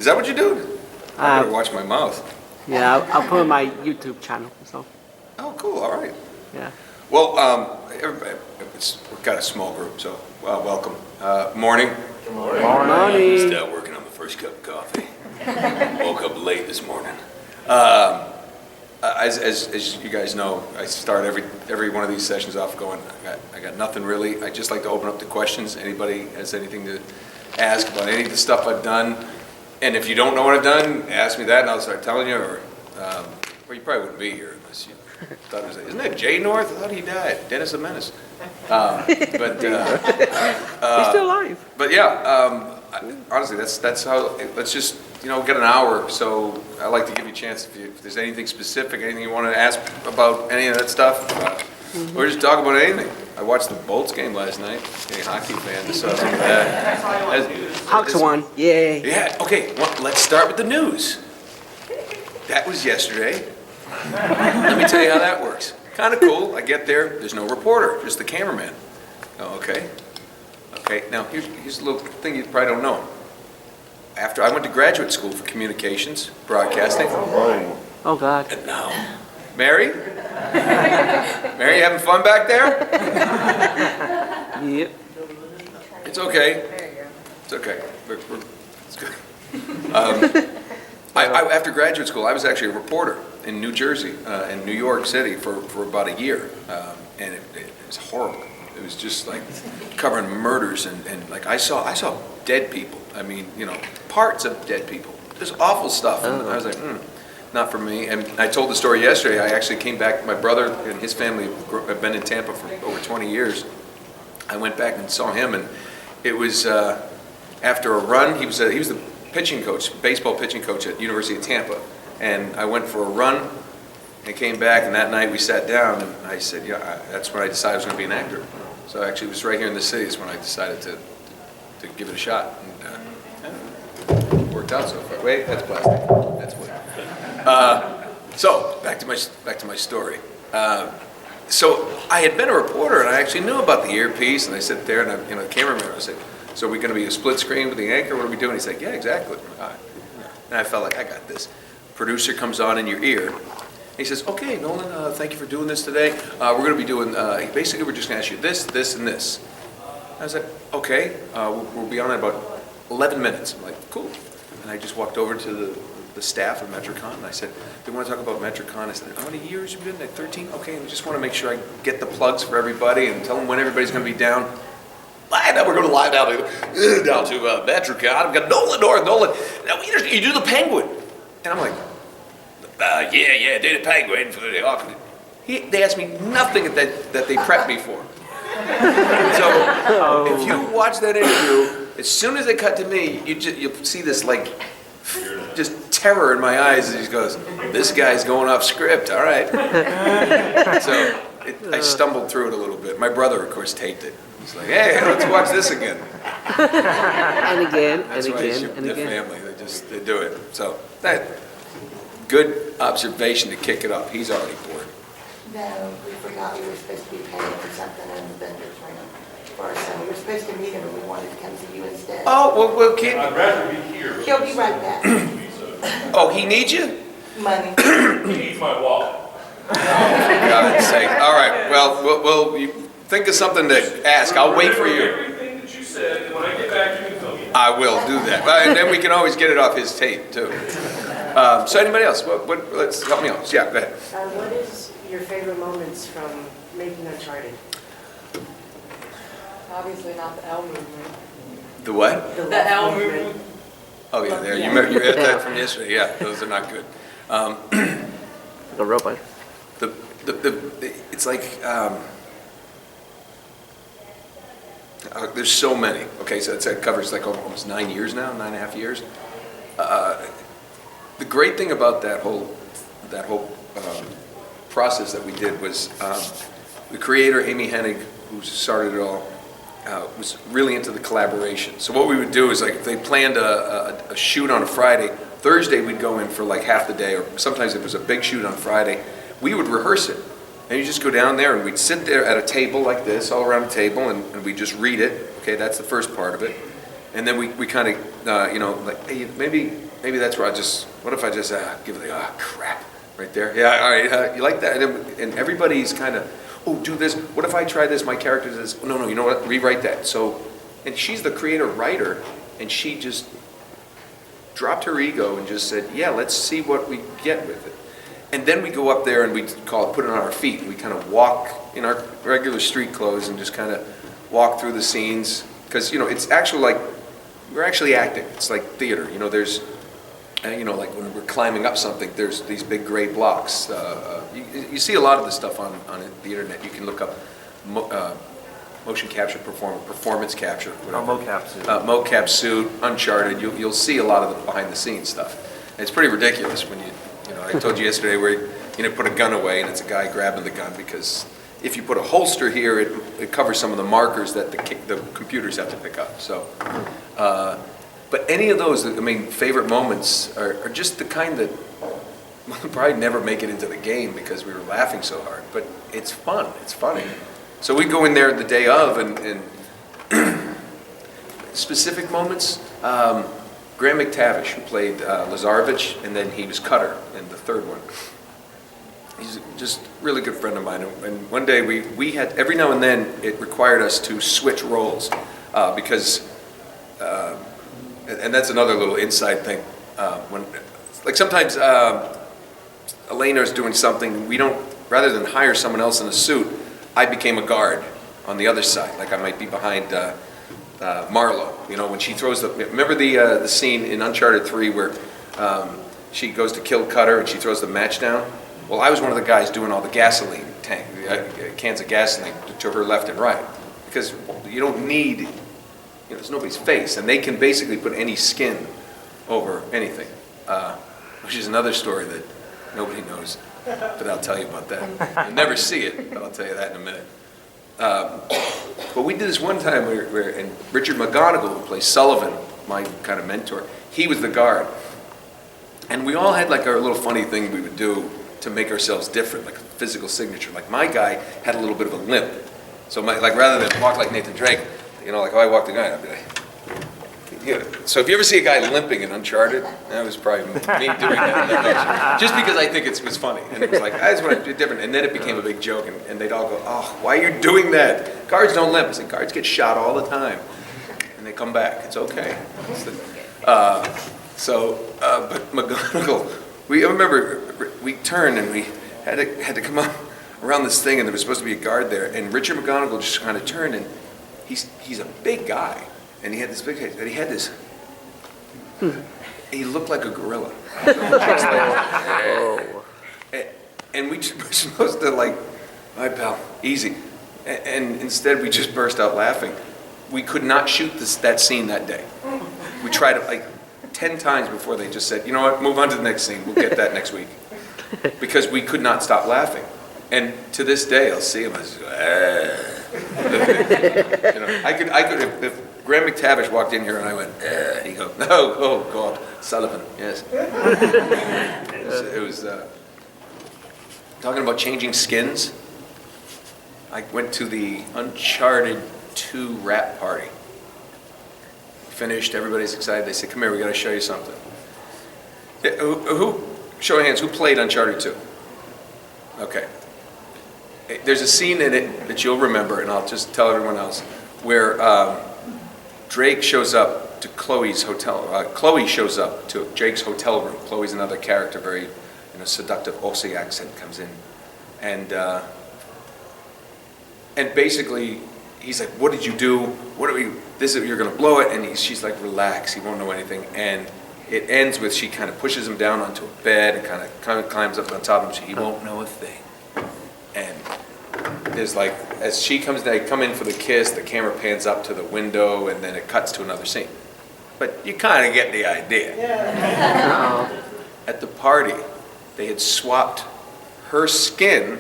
that what you do? I better watch my mouth. Yeah, I'll put on my YouTube channel. So. Oh, cool. All right. Yeah. Well, we've got a small group, so welcome. Morning. Good morning. Morning. Still working on the first cup of coffee. Woke up late this morning. As you guys know, I start every one of these sessions off going, I got nothing really. I just like to open up to questions. Anybody has anything to ask about any of the stuff I've done? And if you don't know what I've done, ask me that and I'll start telling you, or you probably wouldn't be here unless you thought it was, isn't that Jay North? I thought he died. Dennis the Menace. He's still alive. But yeah, honestly, that's how, let's just, get an hour. So I like to give you a chance if there's anything specific, anything you want to ask about any of that stuff, or just talk about anything. I watched the Bolts game last night. Any hockey fan saw some of that. Hawks won. Yay. Yeah, okay, well, let's start with the news. That was yesterday. Let me tell you how that works. Kind of cool. I get there, there's no reporter, just the cameraman. Oh, okay. Okay, now here's a little thing you probably don't know. After I went to graduate school for communications, broadcasting. Oh God. And now, Mary? Mary, you having fun back there? Yep. It's okay. There you go. It's okay. It's good. After graduate school, I was actually a reporter in New Jersey and New York City for about a year, and it was horrible. It was just like covering murders and like I saw dead people. I mean, parts of dead people. Just awful stuff. And I was like, not for me. And I told the story yesterday. I actually came back. My brother and his family have been in Tampa for over 20 years. I went back and saw him, and it was after a run. He was the pitching coach, baseball pitching coach at University of Tampa. And I went for a run and came back, and that night we sat down, and I said, yeah, that's when I decided I was going to be an actor. So actually it was right here in the city is when I decided to give it a shot. And it worked out so far. Wait, that's plastic. That's wood. So back to my story. So I had been a reporter, and I actually knew about the earpiece, and I sat there, and the cameraman, I said, so are we going to be a split screen with the anchor? What are we doing? He's like, yeah, exactly. And I felt like, I got this. Producer comes on in your ear. He says, okay, Nolan, thank you for doing this today. We're going to be doing, basically we're just going to ask you this, this, and this. I was like, okay, we'll be on in about 11 minutes. I'm like, cool. And I just walked over to the staff of Metrocon, and I said, they want to talk about Metrocon. I said, how many years have you been there? 13? Okay, and I just want to make sure I get the plugs for everybody and tell them when everybody's going to be down. Now we're going to live down to Metrocon. I've got Nolan North, Nolan. Now you do the Penguin. And I'm like, yeah, did a Penguin for the Hawks. They asked me nothing that they prepped me for. So if you watch that interview, as soon as they cut to me, you'll see this like just terror in my eyes as he goes, this guy's going off script, all right. So I stumbled through it a little bit. My brother, of course, taped it. He's like, hey, let's watch this again. And again, That's and why again, and the again. family, they do it. So that good observation to kick it up. He's already bored. No, we forgot we were supposed to be paying for something in the vendor's room for our son. We were supposed to meet him, and we wanted to come to you instead. Oh, well, we'll keep. I'd rather be here. He'll be right back. Oh, he needs you? Money. He needs my wallet. For God's sake. All right. Well, you think of something to ask. I'll wait for you. Everything that you said, and when I get back, you can tell me. I will do that. And then we can always get it off his tape, too. So anybody else? Let's help me out. Yeah, go ahead. What is your favorite moments from making Uncharted? Obviously not the L movement. The what? The L movement. Oh, yeah, there. You had that from yesterday. Yeah, those are not good. The robot. It's like, there's so many. Okay, so it covers like almost 9 years now, 9.5 years. The great thing about that whole process that we did was the creator, Amy Hennig, who started it all, was really into the collaboration. So what we would do is, like, if they planned a shoot on a Friday, Thursday we'd go in for like half the day, or sometimes if it was a big shoot on Friday, we would rehearse it. And you just go down there and we'd sit there at a table like this, all around a table, and we'd just read it. Okay, that's the first part of it. And then we kind of, like, hey, maybe maybe that's where what if I just give the, crap, right there? Yeah, all right, you like that? And everybody's kind of, oh, do this. What if I try this? My character does this. No, you know what? Rewrite that. So, and she's the creator writer, and she just dropped her ego and just said, yeah, let's see what we get with it. And then we go up there and we put it on our feet. We kind of walk in our regular street clothes and just kind of walk through the scenes. Because, it's actually like, we're actually acting. It's like theater. There's, like when we're climbing up something, there's these big gray blocks. You see a lot of this stuff on the internet. You can look up motion capture, performance capture. Mocap suit. Mocap suit, Uncharted. You'll see a lot of the behind the scenes stuff. And it's pretty ridiculous when I told you yesterday where put a gun away and it's a guy grabbing the gun because if you put a holster here, it covers some of the markers that the computers have to pick up. So, but any of those, favorite moments are just the kind that we'll probably never make it into the game because we were laughing so hard. But it's fun. It's funny. So we go in there the day of and specific moments. Graham McTavish, who played Lazarevich, and then he was Cutter in the third one. He's just a really good friend of mine. And one day we had, every now and then, it required us to switch roles because, and that's another little inside thing. Sometimes Elena's doing something, rather than hire someone else in a suit, I became a guard on the other side. Like I might be behind Marlo, when she throws remember the scene in Uncharted 3 where she goes to kill Cutter and she throws the match down? Well, I was one of the guys doing all the gasoline cans of gasoline to her left and right. Because you don't need, there's nobody's face. And they can basically put any skin over anything. Which is another story that nobody knows, but I'll tell you about that. You'll never see it, but I'll tell you that in a minute. But we did this one time and Richard McGonigal, who plays Sullivan, my kind of mentor, he was the guard. And we all had like our little funny thing we would do to make ourselves different, like a physical signature. Like my guy had a little bit of a limp. So rather than walk like Nathan Drake, I walked the guy, I'd be like, So if you ever see a guy limping in Uncharted, that was probably me doing that. Just because I think it was funny. And it was like, I just want to do different. And then it became a big joke, and they'd all go, oh, why are you doing that? Guards don't limp. I said, guards get shot all the time. And they come back. It's okay. But McGonagall, I remember we turned and we had to come up around this thing, and there was supposed to be a guard there. And Richard McGonigal just kind of turned, and he's a big guy. And he had this big head, and he had this, he looked like a gorilla. And we were supposed to all right, pal, easy. And instead we just burst out laughing. We could not shoot that scene that day. We tried it 10 times before they just said, you know what, move on to the next scene, we'll get that next week. Because we could not stop laughing. And to this day, I'll see him, I just go, I could, if Graham McTavish walked in here and I went, he'd go, no, oh God, Sullivan, yes. It was talking about changing skins. I went to the Uncharted 2 rap party. Finished, everybody's excited. They said, come here, we got to show you something. Show of hands, who played Uncharted 2? Okay. There's a scene in it that you'll remember, and I'll just tell everyone else, where Drake shows up to Chloe's hotel. Chloe shows up to Jake's hotel room. Chloe's another character, very seductive Aussie accent comes in. And basically, he's like, what did you do? You're going to blow it. And she's like, relax, he won't know anything. And it ends with she kind of pushes him down onto a bed and kind of climbs up on top of him. He won't know a thing. And there's as she comes, they come in for the kiss, the camera pans up to the window, and then it cuts to another scene. But you kind of get the idea. Yeah. At the party, they had swapped her skin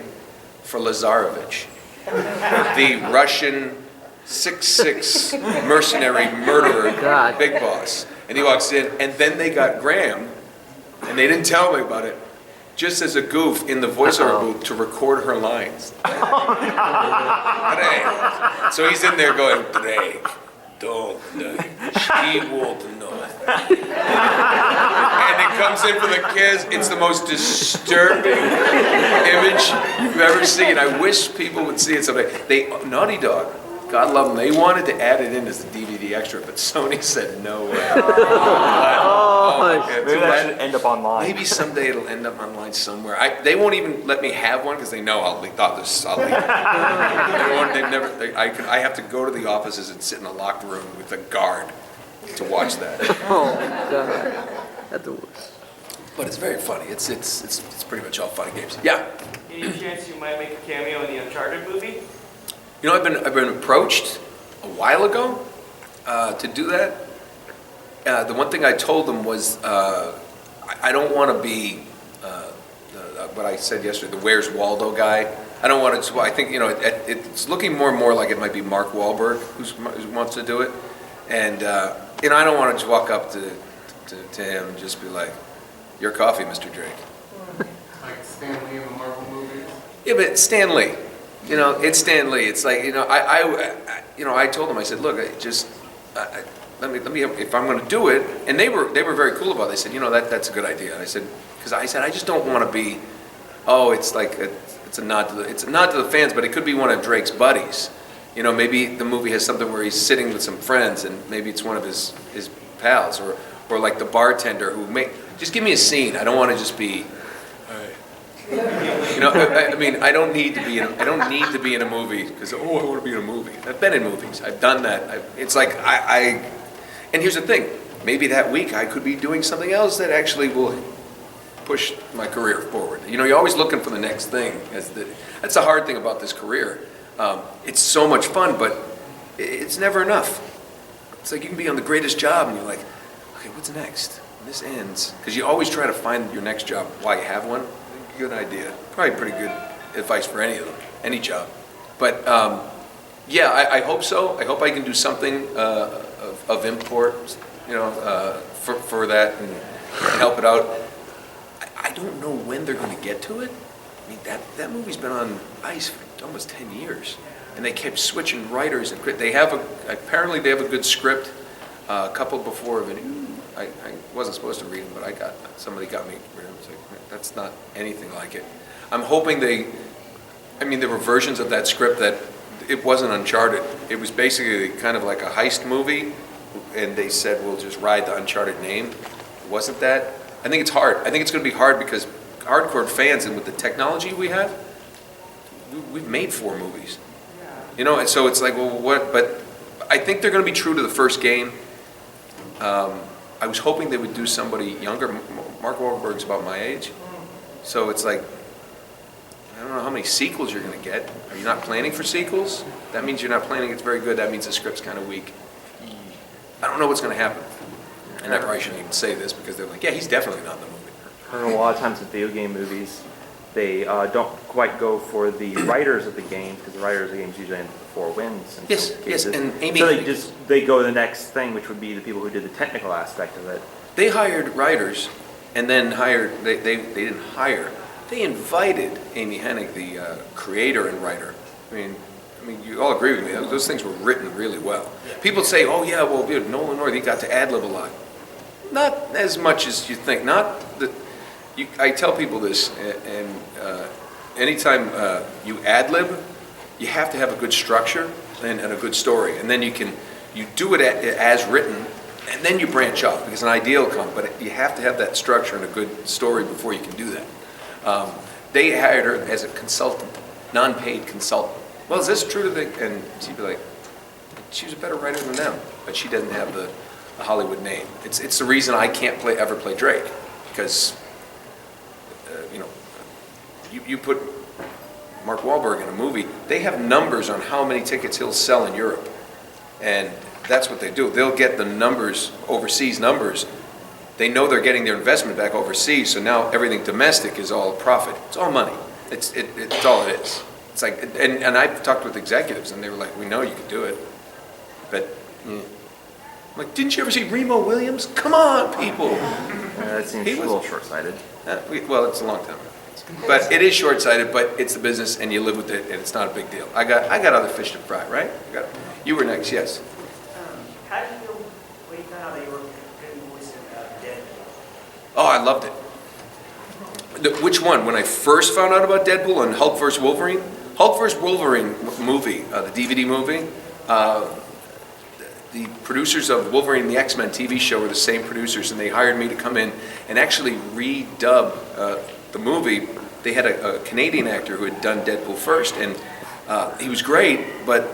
for Lazarevich, the Russian 6'6" mercenary murderer, God. big boss. And he walks in, and then they got Graham, and they didn't tell me about it, just as a goof in the voiceover booth to record her lines. So he's in there going, Drake, don't, she won't know. And it comes in for the kids. It's the most disturbing image you've ever seen. I wish people would see it someday. Naughty Dog, God love them, they wanted to add it in as the DVD extra, but Sony said no way. Oh my God. Maybe that should end up online. Maybe someday it'll end up online somewhere. They won't even let me have one because they know I'll leak this. I'll leak it. I have to go to the offices and sit in a locked room with a guard to watch that. Oh, God. That's the worst. But it's very funny. It's pretty much all funny games. Yeah. Any chance you might make a cameo in the Uncharted movie? You know, I've been approached a while ago to do that. The one thing I told them was I don't want to be what I said yesterday, the Where's Waldo guy. I don't want to. I think it's looking more and more like it might be Mark Wahlberg who wants to do it, and I don't want to just walk up to him and just be like, "Your coffee, Mr. Drake." Like Stan Lee in the Marvel movies? Yeah, but Stan Lee, it's Stan Lee. It's like, I told him, I said, look, let me, if I'm going to do it, and they were very cool about it. They said, that's a good idea. And I said, I just don't want to be, it's like, it's a nod to the fans, but it could be one of Drake's buddies. Maybe the movie has something where he's sitting with some friends, and maybe it's one of his pals, or like the bartender just give me a scene. I don't want to just be, I don't need to be in a movie because I want to be in a movie. I've been in movies. I've done that. It's like and here's the thing. Maybe that week I could be doing something else that actually will push my career forward. You're always looking for the next thing. That's the hard thing about this career. It's so much fun, but it's never enough. It's like you can be on the greatest job and you're like, okay, what's next? When this ends, because you always try to find your next job while you have one. Good idea. Probably pretty good advice for any job. But yeah, I hope so. I hope I can do something of import, for that and help it out. I don't know when they're going to get to it. I mean, that movie's been on ice for almost 10 years, and they kept switching writers and apparently they have a good script. A couple before of it. I wasn't supposed to read them, but somebody got me. It's like, that's not anything like it. I'm hoping there were versions of that script that it wasn't Uncharted. It was basically kind of like a heist movie, and they said, we'll just ride the Uncharted name. It wasn't that. I think it's hard. I think it's going to be hard because hardcore fans, and with the technology we have, we've made 4 movies. And so it's like, well, what? But I think they're going to be true to the first game. I was hoping they would do somebody younger. Mark Wahlberg's about my age. So it's like, I don't know how many sequels you're going to get. Are you not planning for sequels? That means you're not planning it's very good. That means the script's kind of weak. I don't know what's going to happen. And I probably shouldn't even say this because they're like, yeah, he's definitely not in the movie. I know a lot of times with video game movies, they don't quite go for the writers of the games because the writers of the games usually end up with 4 wins. Yes, and Amy. So they go to the next thing, which would be the people who did the technical aspect of it. They hired writers, and then they didn't hire. They invited Amy Hennig, the creator and writer. I mean, you all agree with me. Those things were written really well. People say, oh yeah, well, Nolan North, he got to ad-lib a lot. Not as much as you think. I tell people this, and anytime you ad-lib, you have to have a good structure and a good story, and then you do it as written, and then you branch off because an idea will come. But you have to have that structure and a good story before you can do that. They hired her as a consultant, non-paid consultant. Well, is this true to the? And she'd be like, she was a better writer than them, but she doesn't have the Hollywood name. It's the reason I can't ever play Drake because. You put Mark Wahlberg in a movie, they have numbers on how many tickets he'll sell in Europe. And that's what they do. They'll get the numbers, overseas numbers. They know they're getting their investment back overseas, so now everything domestic is all profit. It's all money. It's all it is. It's like, and I've talked with executives, and they were like, we know you could do it. But, I'm like, didn't you ever see Remo Williams? Come on, people. That seems a little short-sighted. Well, it's a long time ago. But it is short-sighted, but it's the business, and you live with it, and it's not a big deal. I got other fish to fry, right? You were next, yes. How did you feel when you found out that you were going to be voicing Oh, I loved it. Which one? When I first found out about Deadpool and Hulk vs. Wolverine? Hulk vs. Wolverine movie, the DVD movie, the producers of Wolverine and the X-Men TV show were the same producers, and they hired me to come in and actually redub the movie. They had a Canadian actor who had done Deadpool first, and he was great, but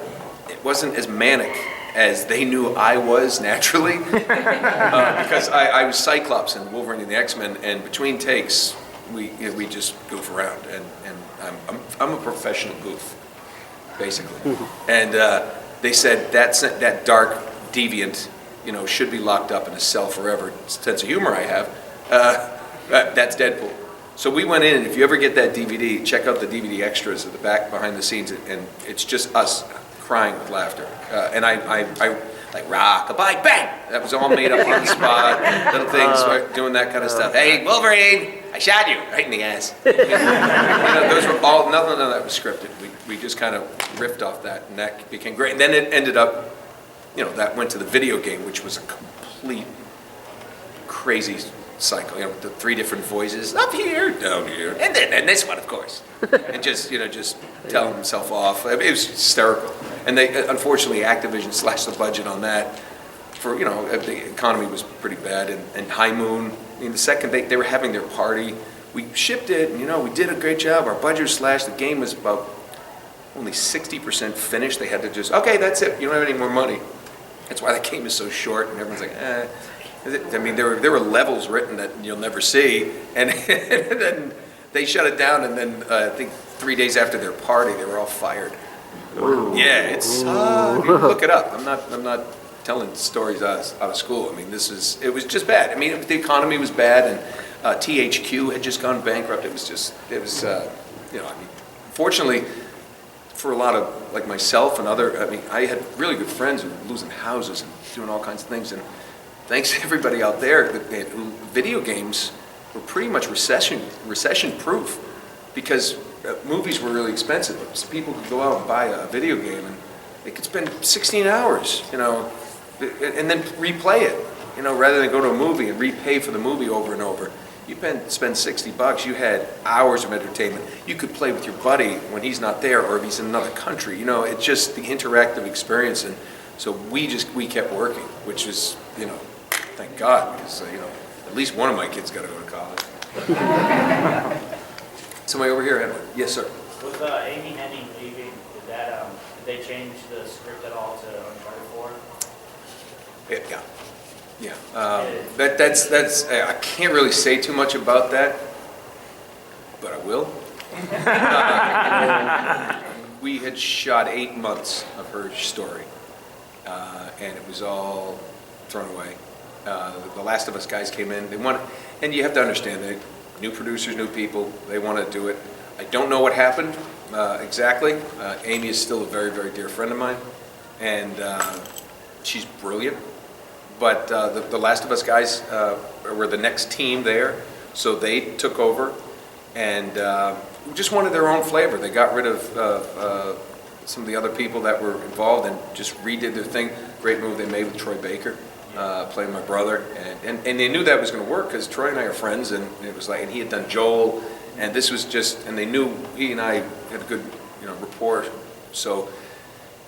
it wasn't as manic as they knew I was naturally, because I was Cyclops in Wolverine and the X-Men, and between takes, we just goof around, and I'm a professional goof, basically. And they said that dark deviant, should be locked up in a cell forever. Sense of humor I have. That's Deadpool. So we went in, and if you ever get that DVD, check out the DVD extras at the back behind the scenes, and it's just us crying with laughter. And I like rock-a-bye, bang! That was all made up on the spot, little things, doing that kind of stuff. Hey, Wolverine, I shot you right in the ass. Those were all, none of that was scripted. We just kind of riffed off that, and that became great. And then it ended up, that went to the video game, which was a complete crazy cycle, the 3 different voices, up here, down here, and this one, of course. And just telling himself off. It was hysterical. And they, unfortunately, Activision slashed the budget on that for, the economy was pretty bad. And High Moon, the second they were having their party, we shipped it, and, we did a great job. Our budget was slashed. The game was about only 60% finished. They had to just, okay, that's it. You don't have any more money. That's why the game is so short, and everyone's like, eh. I mean, there were levels written that you'll never see, and then they shut it down, and then I think 3 days after their party, they were all fired. Ooh. Yeah, it's you can look it up. I'm not telling stories out of school. I mean, it was just bad. I mean, the economy was bad, and THQ had just gone bankrupt. It was I mean, fortunately, for a lot of like myself and I had really good friends who were losing houses and doing all kinds of things, and thanks to everybody out there, video games were pretty much recession-proof, because movies were really expensive. So people could go out and buy a video game, and they could spend 16 hours, and then replay it, rather than go to a movie and repay for the movie over and over. You spend $60, you had hours of entertainment. You could play with your buddy when he's not there, or if he's in another country. It's just the interactive experience, and so we kept working, which is, thank God, because, at least one of my kids got to go to college. Somebody over here, Edward. Yes, sir. With Amy Hennig leaving, did they change the script at all to Uncharted 4? Yeah. That's I can't really say too much about that, but I will. We had shot 8 months of her story, and it was all thrown away. The Last of Us guys came in. They wanted, and you have to understand, they new producers, new people. They want to do it. I don't know what happened exactly. Amy is still a very, very dear friend of mine, and she's brilliant. But the Last of Us guys were the next team there, so they took over, and just wanted their own flavor. They got rid of some of the other people that were involved and just redid their thing. Great move they made with Troy Baker, playing my brother, and they knew that was going to work because Troy and I are friends, and it was like, and he had done Joel, and this was just, and they knew he and I had a good, rapport, so.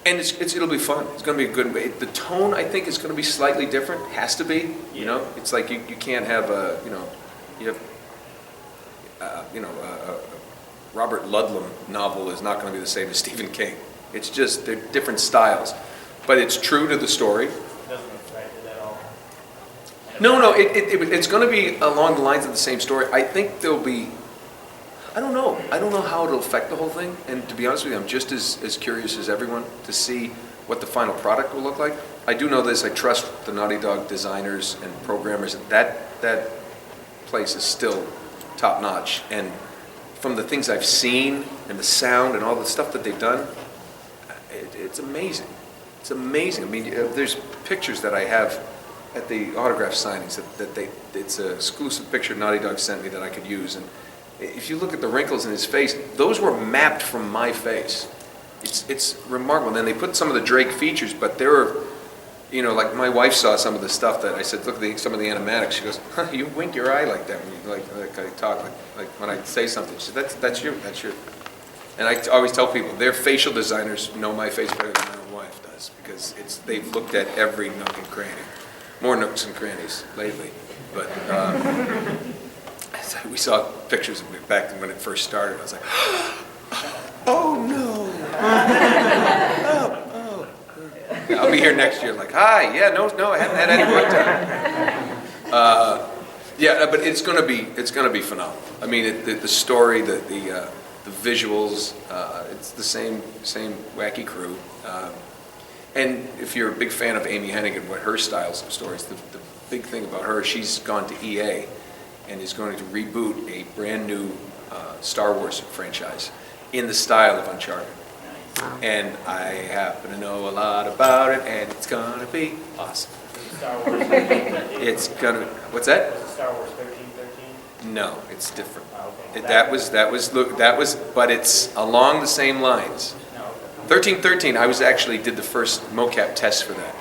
And it'll be fun. It's going to be a good way. The tone, I think, is going to be slightly different. Has to be, It's like you can't have a Robert Ludlum novel is not going to be the same as Stephen King. It's just, they're different styles. But it's true to the story. It doesn't affect it at all? No, it's going to be along the lines of the same story. I think there'll be, I don't know how it'll affect the whole thing, and to be honest with you, I'm just as curious as everyone to see what the final product will look like. I do know this, I trust the Naughty Dog designers and programmers, that place is still top notch, and from the things I've seen, and the sound, and all the stuff that they've done, it's amazing. It's amazing. I mean, there's pictures that I have at the autograph signings it's an exclusive picture Naughty Dog sent me that I could use, and if you look at the wrinkles in his face, those were mapped from my face. It's remarkable. And then they put some of the Drake features, but there are you know, like my wife saw some of the stuff that I said, look at some of the animatics. She goes, huh, you wink your eye like that when you like I talk, like when I say something. She said, that's you. And I always tell people, their facial designers know my face better than my wife does, because they've looked at every nook and cranny, more nooks and crannies lately. But so we saw pictures of it back when it first started. I was like, oh no. Yeah, I'll be here next year like, hi, yeah, no, I haven't had any work time. Yeah, but it's gonna be phenomenal. I mean, the story, the visuals, it's the same wacky crew. And if you're a big fan of Amy Hennig and what her styles of stories, the big thing about her, she's gone to EA and is going to reboot a brand new Star Wars franchise in the style of Uncharted. And I happen to know a lot about it, and it's gonna be awesome. Star Wars 1313? It's gonna, what's that? Was it Star Wars 1313? No, it's different. Oh, okay. That was, but it's along the same lines. No, okay. 1313, I did the first mocap test for that.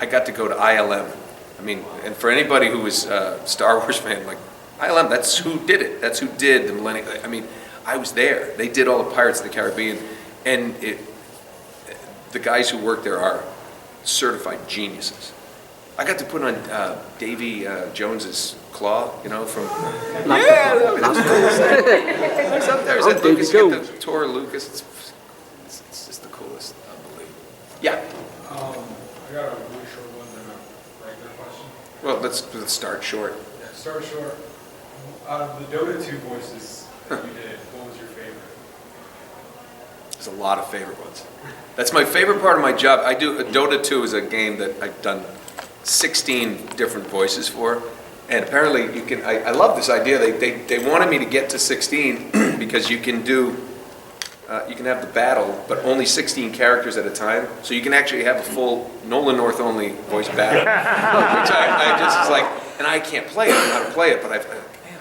I got to go to ILM. I mean, and for anybody who was a Star Wars fan, like, ILM, that's who did it. That's who did the Millennium. I mean, I was there. They did all the Pirates of the Caribbean. And the guys who work there are certified geniuses. I got to put on Davy Jones's claw, you know, from... Yeah, it's up there. Is that Lucas? You get the tour of Lucas. It's just the coolest. Unbelievable. Yeah. I got a really short one and a regular question. Well, let's start short. Yeah, start short. Out of the Dota 2 voices that you did, what was your favorite? There's a lot of favorite ones. That's my favorite part of my job. Dota 2 is a game that I've done 16 different voices for. And apparently you can, I love this idea. They wanted me to get to 16 because you can have the battle, but only 16 characters at a time. So you can actually have a full Nolan North only voice battle. Which I just was like, and I can't play it, I don't know how to play it, but I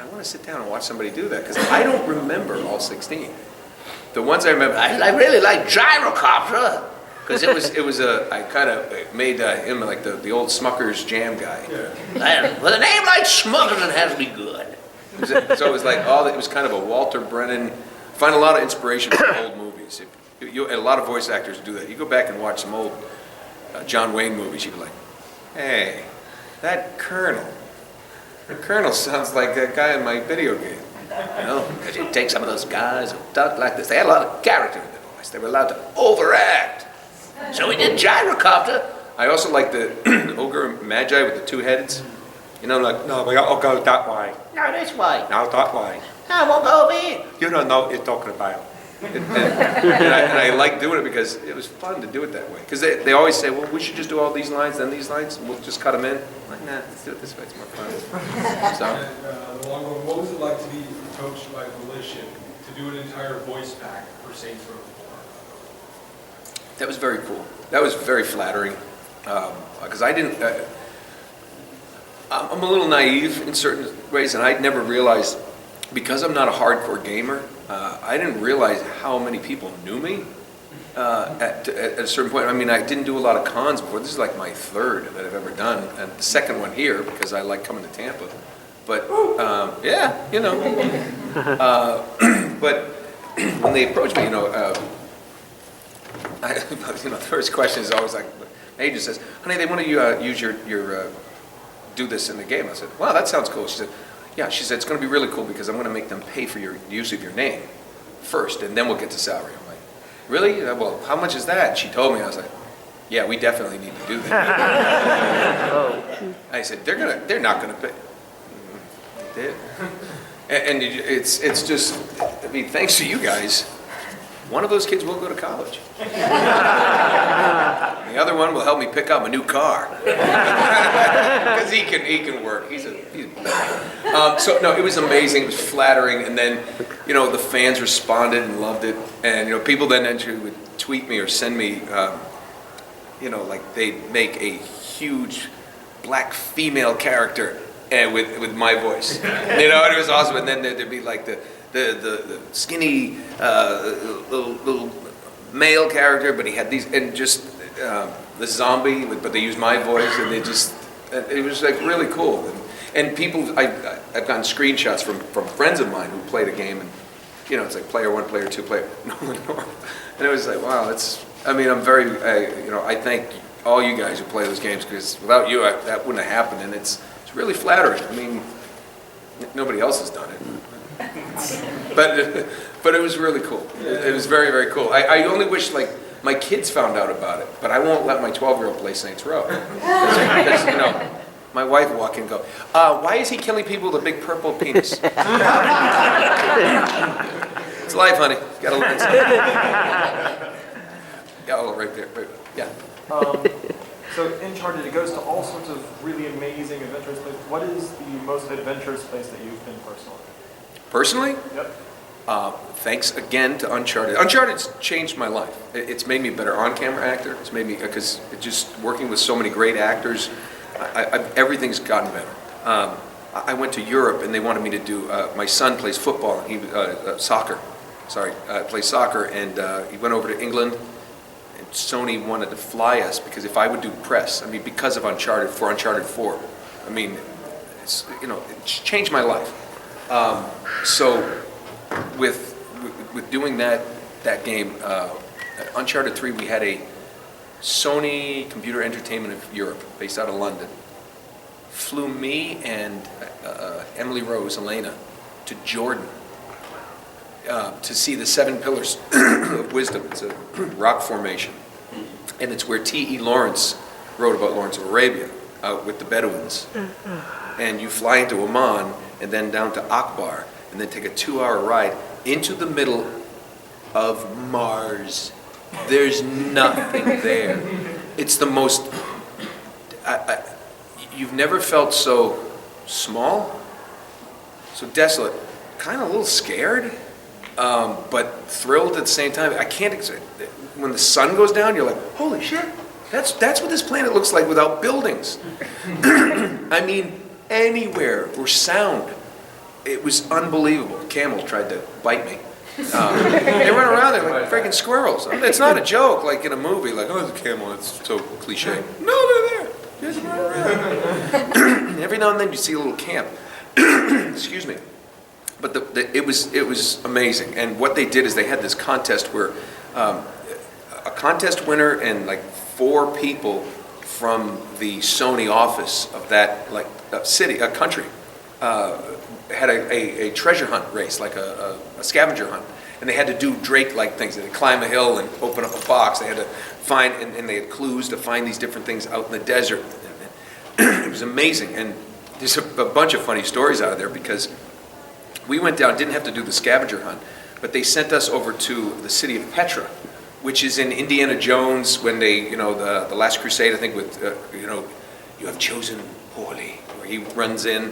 want to sit down and watch somebody do that because I don't remember all 16. The ones I remember, I really like Gyrocopter, because it was I kind of made him like the old Smucker's Jam guy. Yeah. With a name like Smuckers, it has to be good. So it was like it was kind of a Walter Brennan. Find a lot of inspiration from old movies. And a lot of voice actors do that. You go back and watch some old John Wayne movies, you'd be like, hey, that Colonel. The Colonel sounds like that guy in my video game. You know, because you take some of those guys who talk like this. They had a lot of character in their voice. They were allowed to overact. So we did Gyrocopter. I also like the Ogre Magi with the two heads. You know, like, no, we all go that way. No, this way. No, that way. No, we'll go over here. You don't know what you're talking about. and I like doing it because it was fun to do it that way. Because they always say, well, we should just do all these lines, then these lines, and we'll just cut them in. I'm like, nah, let's do it this way. It's more fun. So. And the long one, what was it like to be coached by Volition to do an entire voice pack for Saints Row 4? That was very cool. That was very flattering. Because I didn't... I'm a little naive in certain ways, and I'd never realized, because I'm not a hardcore gamer, I didn't realize how many people knew me at a certain point. I mean, I didn't do a lot of cons before. This is like my third that I've ever done, and the second one here because I like coming to Tampa. But yeah, you know. But when they approached me, the first question is always like, agent says, "Honey, they want to use your do this in the game." I said, "Wow, that sounds cool." She said, "Yeah." She said, "It's going to be really cool because I'm going to make them pay for your use of your name first, and then we'll get to salary." I'm like, "Really? Well, how much is that?" She told me. I was like, "Yeah, we definitely need to do that." I said, "They're not going to pay." They did, and it's just, I mean, thanks to you guys. One of those kids will go to college. The other one will help me pick up a new car. Because he can work. He's so no, it was amazing. It was flattering. And then, the fans responded and loved it. And, people then actually would tweet me or send me, like they'd make a huge black female character with my voice. And it was awesome. And then there'd be like the skinny little male character, but he had these, and just the zombie, but they used my voice, and it was like really cool. And people, I've gotten screenshots from friends of mine who played a game, and it's like player 1, player 2, player Nolan, and it was like, wow, I'm very, I thank all you guys who play those games, because without you, that wouldn't have happened, and it's really flattering. Nobody else has done it, but it was really cool. It was very, very cool. I only wish my kids found out about it, but I won't let my 12-year-old play Saints Row. Because, my wife will walk in and go, why is he killing people with a big purple penis? It's life, honey. You gotta learn something. Yeah, right there. Yeah. So Uncharted, it goes to all sorts of really amazing adventurous places. What is the most adventurous place that you've been personally? Personally? Yep. Thanks again to Uncharted. Uncharted's changed my life. It's made me a better on-camera actor. It's made me, because just working with so many great actors, everything's gotten better. I went to Europe, and they wanted me to do, my son plays football, plays soccer, and he went over to England, and Sony wanted to fly us, because if I would do press, because of Uncharted, for Uncharted 4, it's changed my life. So with doing that game, Uncharted 3, we had a Sony Computer Entertainment of Europe, based out of London, flew me and Emily Rose, Elena, to Jordan to see the 7 Pillars of Wisdom. It's a rock formation, and it's where T.E. Lawrence wrote about Lawrence of Arabia, out with the Bedouins. And you fly into Oman, and then down to Akbar, and then take a 2-hour ride into the middle of Mars. There's nothing there. It's the most, you've never felt so small, so desolate, kind of a little scared, but thrilled at the same time. I can't, when the sun goes down, you're like, holy shit, that's what this planet looks like without buildings. Anywhere or sound. It was unbelievable. Camels tried to bite me. They run around there like freaking squirrels. It's not a joke, like in a movie, like, oh, the camel, it's so cliche. No, they're there. Just run around. Every now and then you see a little camp. Excuse me. But it was amazing. And what they did is they had this contest where a contest winner and like 4 people from the Sony office of that country had a treasure hunt race, like a scavenger hunt, and they had to do Drake-like things. They had to climb a hill and open up a box. They had to find, and they had clues to find these different things out in the desert. It was amazing, and there's a bunch of funny stories out of there, because we went down, didn't have to do the scavenger hunt, but they sent us over to the city of Petra, which is in Indiana Jones, when they, the Last Crusade, I think, with, you have chosen poorly, where he runs in.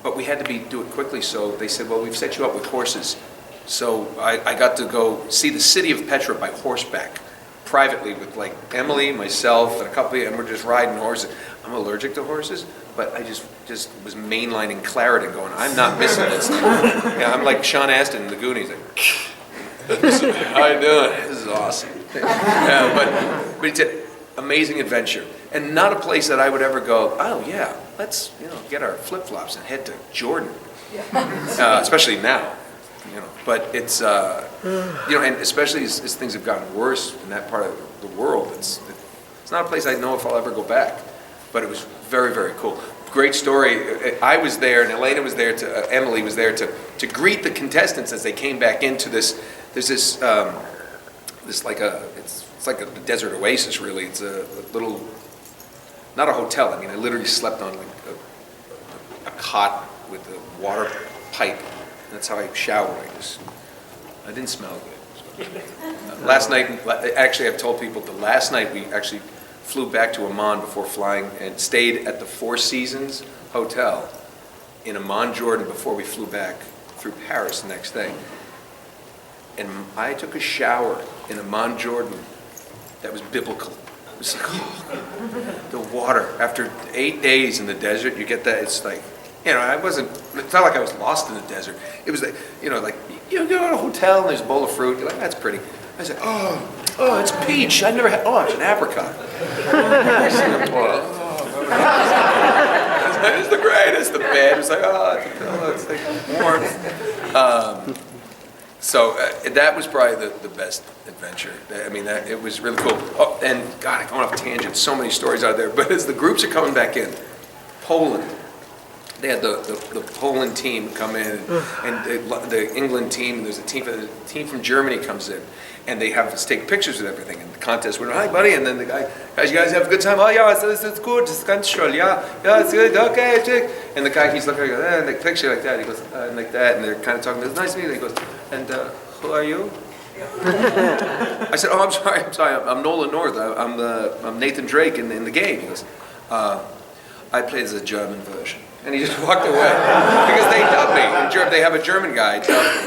But we had to do it quickly, so they said, well, we've set you up with horses. So I got to go see the city of Petra by horseback, privately, with like Emily, myself, and a couple of, and we're just riding horses. I'm allergic to horses, but I just was mainlining Claritin, going, I'm not missing this. Yeah, I'm like Sean Astin in The Goonies, like, how you doing? This is awesome. Yeah, but it's an amazing adventure, and not a place that I would ever go, oh yeah, let's get our flip-flops and head to Jordan, especially now. But it's and especially as things have gotten worse in that part of the world, it's not a place I know if I'll ever go back. But it was very, very cool. Great story. I was there, and Elena was there. Emily was there to greet the contestants as they came back into this. There's this it's like a desert oasis, really. It's a little, not a hotel. I literally slept on like a cot with a water pipe. That's how I showered. I didn't smell good. Last night, actually, I've told people the last night we actually flew back to Amman before flying and stayed at the Four Seasons Hotel in Amman, Jordan, before we flew back through Paris the next day. And I took a shower in Amman, Jordan that was biblical. It was like, the water. After 8 days in the desert, you get that, it's like, it's not like I was lost in the desert. It was like, you go to a hotel and there's a bowl of fruit. You're like, that's pretty. I said, Oh, it's peach. I never had. Oh, it's an apricot. It's the greatest. The bed was like, it's like warmth. So that was probably the best adventure. I mean, it was really cool. Oh, and God, I'm going off tangent. So many stories out there. But as the groups are coming back in, Poland, they had the Poland team come in, and the England team, and there's a team from Germany comes in, and they have us take pictures with everything. And the contest went, hi buddy, and then the guy, guys, you guys have a good time? Oh yeah, it's good, it's ganz schön, yeah, it's good, okay, check. And the guy, he's looking, and the picture like that, he goes, like that, and they're kind of talking, it's nice to meet you. He goes, and who are you? I said, oh, I'm sorry, I'm Nolan North, I'm Nathan Drake in the game. He goes, I played as a German version. And he just walked away because they dubbed me. They have a German guy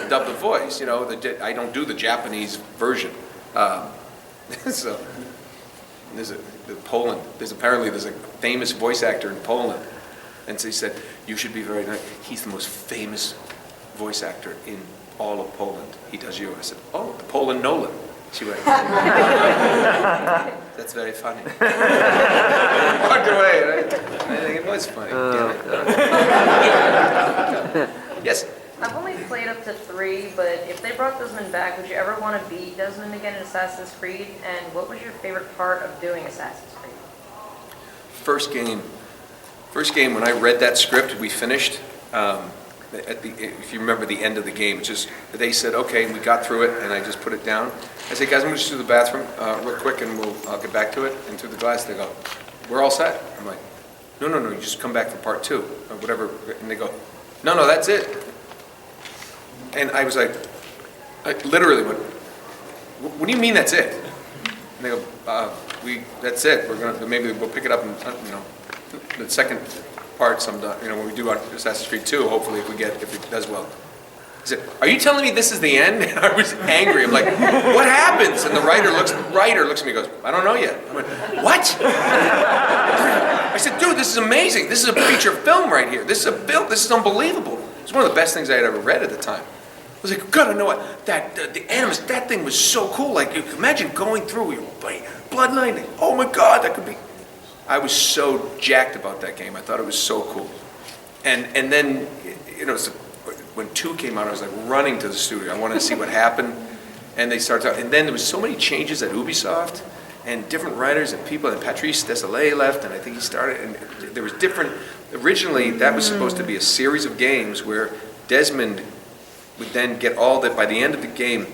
dub the voice. You know, I don't do the Japanese version. So there's Poland. Apparently there's a famous voice actor in Poland, and so he said you should be very nice. He's the most famous voice actor in all of Poland. He does you. I said, oh, the Poland Nolan. She went, that's very funny. Walked away, right? I think it was funny. Yes? I've only played up to 3, but if they brought Desmond back, would you ever want to beat Desmond again in Assassin's Creed? And what was your favorite part of doing Assassin's Creed? First game when I read that script, we finished. If you remember the end of the game, they said, okay, we got through it, and I just put it down. I said, guys, I'm going to just do the bathroom real quick, and I'll get back to it. And through the glass, they go, we're all set. I'm like, no, you just come back for part 2, or whatever. And they go, no, that's it. And I was like, I literally went, what do you mean that's it? And they go, that's it. Maybe we'll pick it up in, the second part, when we do Assassin's Creed 2, hopefully if it does well. He said, are you telling me this is the end? And I was angry. I'm like, what happens? And the writer looks at me and goes, I don't know yet. I went, what? I said, dude, this is amazing. This is a feature film right here. This is unbelievable. It's one of the best things I had ever read at the time. I was like, God, I know what, the Animus, that thing was so cool. Like, imagine going through your bloodline. Oh my God, that could be. I was so jacked about that game. I thought it was so cool. And then, when 2 came out, I was like running to the studio. I wanted to see what happened. And they started talking. And then there was so many changes at Ubisoft, and different writers and people. And Patrice Désilets left, and I think he started. And there was different. Originally, that was supposed to be a series of games where Desmond would then get all that. By the end of the game,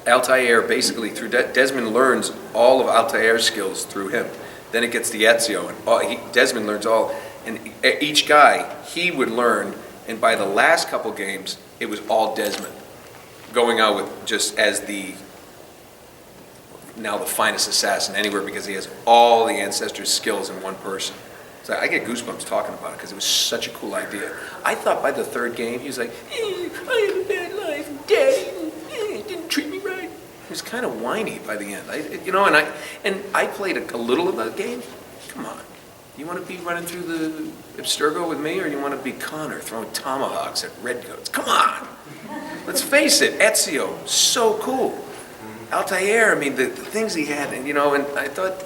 Altair basically through Desmond learns all of Altair's skills through him. Then it gets to Ezio, and Desmond learns all. And each guy he would learn. And by the last couple games, it was all Desmond going out with just as the finest assassin anywhere, because he has all the ancestors' skills in one person. So I get goosebumps talking about it because it was such a cool idea. I thought by the 3rd game, he was like, I had a bad life, Daddy, didn't treat me right. He was kind of whiny by the end. And I played a little of that game. Come on. You want to be running through the Abstergo with me, or you want to be Connor throwing tomahawks at redcoats? Come on! Let's face it, Ezio, so cool. Altair, I mean, the things he had, and I thought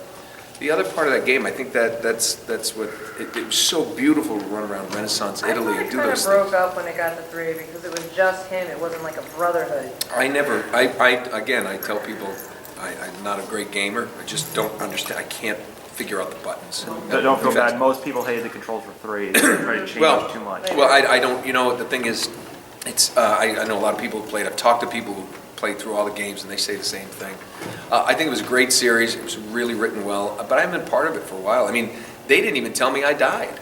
the other part of that game, I think that's what, it was so beautiful to run around Renaissance Italy and do those things. I broke up when it got to 3 because it was just him. It wasn't like a brotherhood. I tell people I'm not a great gamer. I just don't understand. I can't figure out the buttons. Don't feel bad. Most people hate the controls for 3. They try to change too much. Well, I don't. The thing is, it's. I know a lot of people who played. I've talked to people who played through all the games, and they say the same thing. I think it was a great series. It was really written well, but I haven't been part of it for a while. I mean, they didn't even tell me I died.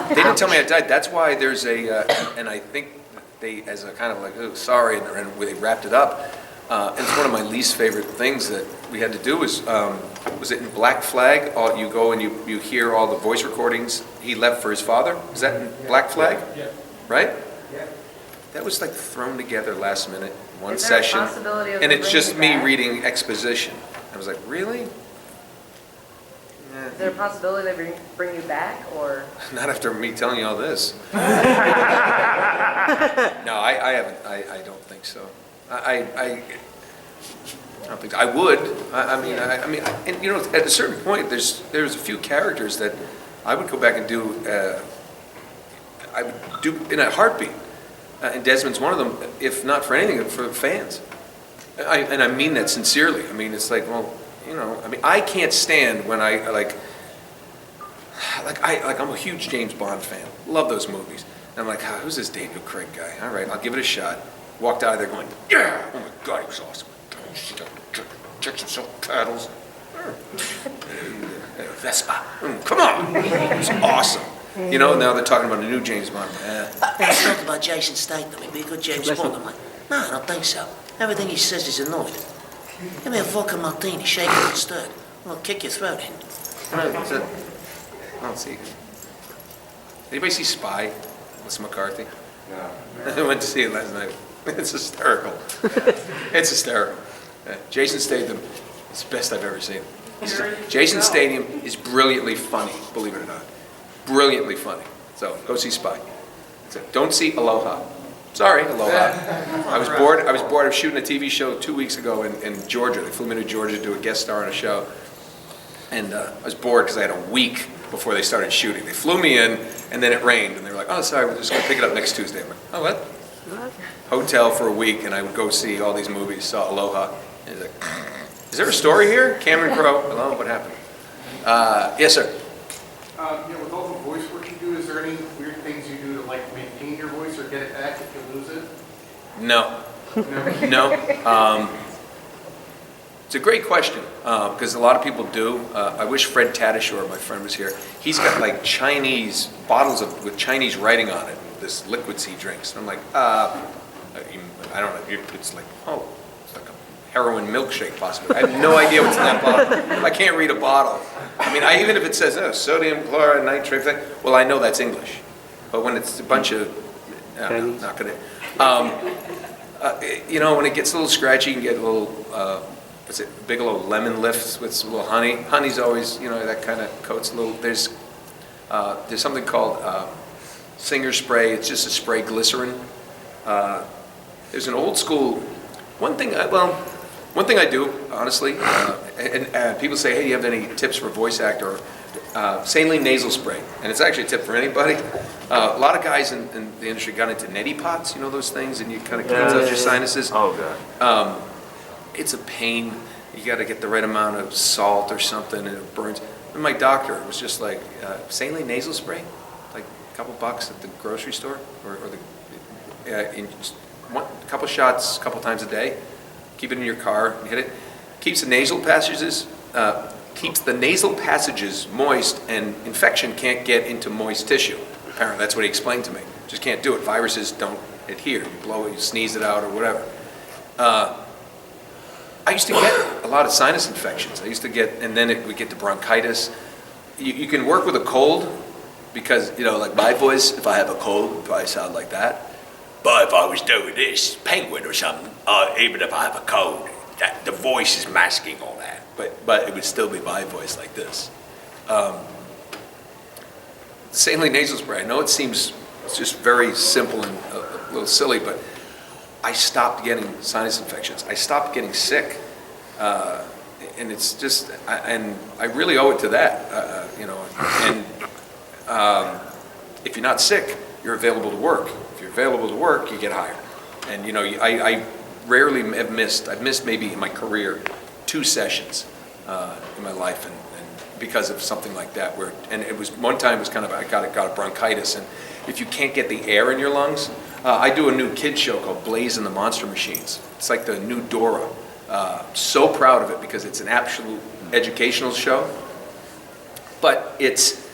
They didn't tell me I died. That's why there's and I think they, as a kind of like, oh, sorry, and they wrapped it up. And it's one of my least favorite things that we had to do was it in Black Flag? You go and you hear all the voice recordings he left for his father. Is that in Black Flag? Yeah. Right? Yeah. That was like thrown together last minute, one Is there a session, possibility of and them it's bringing just you me back? reading exposition. I was like, really? Is there a possibility they bring you back, or? Not after me telling you all this. No, I haven't. I don't think so. I don't think so. I would. And you know, at a certain point, there's a few characters that I would go back and do. I would do in a heartbeat. And Desmond's one of them, if not for anything, for fans. And I mean that sincerely. I mean, it's like, well, you know, I mean, I can't stand when I'm a huge James Bond fan. Love those movies. And I'm like, who's this Daniel Craig guy? All right, I'll give it a shot. Walked out of there going, yeah, oh my God, he was awesome. Check yourself paddles. Vespa, come on. It's awesome. You know, now they're talking about a new James Bond. Let's talk about Jason Statham. He'd be a good James Bond. I'm like, no, I don't think so. Everything he says is annoying. Give me a vodka martini, shake it and stirred. I'll kick your throat in. I don't see. Anybody see Spy? Melissa McCarthy? No. I went to see it last night. It's hysterical. It's hysterical. Jason Statham is the best I've ever seen. Jason Statham is brilliantly funny, believe it or not. Brilliantly funny. So go see Spy. Don't see Aloha. Sorry, Aloha. I was bored. I was shooting a TV show 2 weeks ago in Georgia. They flew me to Georgia to do a guest star on a show. And I was bored because I had a week before they started shooting. They flew me in, and then it rained. And they were like, oh, sorry, we're just going to pick it up next Tuesday. I'm like, oh, what? Hotel for a week, and I would go see all these movies, saw Aloha. And he's like, is there a story here? Cameron Crowe, hello, what happened? Yes, sir. With all the voice work you do, is there any weird things you do to like maintain your voice or get it back if you lose it? No. No. It's a great question because a lot of people do. I wish Fred Tatasciore, my friend, was here. He's got like Chinese bottles with Chinese writing on it. This liquids he drinks. And I'm like, I don't know. It's like, oh, it's like a heroin milkshake possibly. I have no idea what's in that bottle. I can't read a bottle. I mean, even if it says sodium chloride nitrate, well, I know that's English. But when it's a bunch of, not gonna. You know, when it gets a little scratchy, you can get a little. What's it? Bigelow lemon lifts with a little honey. Honey's always, you know, that kind of coats a little. There's something called Singer spray. It's just a spray glycerin. There's an old school. One thing I do honestly, and people say, hey, do you have any tips for a voice actor? Saline nasal spray, and it's actually a tip for anybody. A lot of guys in the industry got into neti pots, you know those things, and you kind of cleanse out your sinuses. Oh god. It's a pain. You got to get the right amount of salt or something, and it burns. And my doctor was just like, saline nasal spray, like a couple bucks at the grocery store, or in a couple shots, a couple times a day. Keep it in your car and hit it. Keeps the nasal passages moist, and infection can't get into moist tissue. Apparently, that's what he explained to me. Just can't do it. Viruses don't adhere. You blow it, you sneeze it out, or whatever. I used to get a lot of sinus infections. And then we get to bronchitis. You can work with a cold because, you know, like my voice, if I have a cold, it would probably sound like that. But if I was doing this, penguin or something, even if I have a cold, the voice is masking all that. But it would still be my voice like this. Saline nasal spray, I know it's just very simple and a little silly, but I stopped getting sinus infections. I stopped getting sick. And it's just, and I really owe it to that, you know. And if you're not sick, you're available to work. If you're available to work, you get hired. And, you know, I rarely have missed, I've missed maybe in my career 2 sessions in my life, and because of something like that. And it was, one time it was kind of, I got a bronchitis, and if you can't get the air in your lungs, I do a new kids show called Blaze and the Monster Machines. It's like the new Dora. So proud of it because it's an absolute educational show. But it's,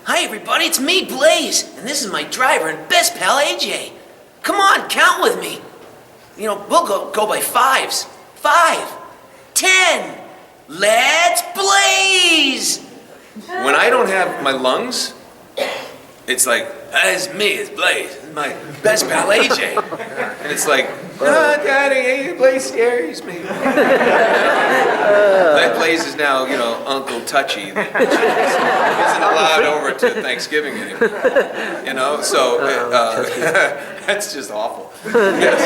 Hi everybody, it's me, Blaze, and this is my driver and best pal, AJ. Come on, count with me. You know, we'll go by 5s. 5, 10, let's blaze! when I don't have my lungs, it's like, it's me, it's Blaze. It's my best pal, AJ. And it's like, Daddy, Blaze scares me. That Blaze is now, you know, Uncle Touchy. That isn't allowed over to Thanksgiving anymore. You know, so that's just awful. Yes.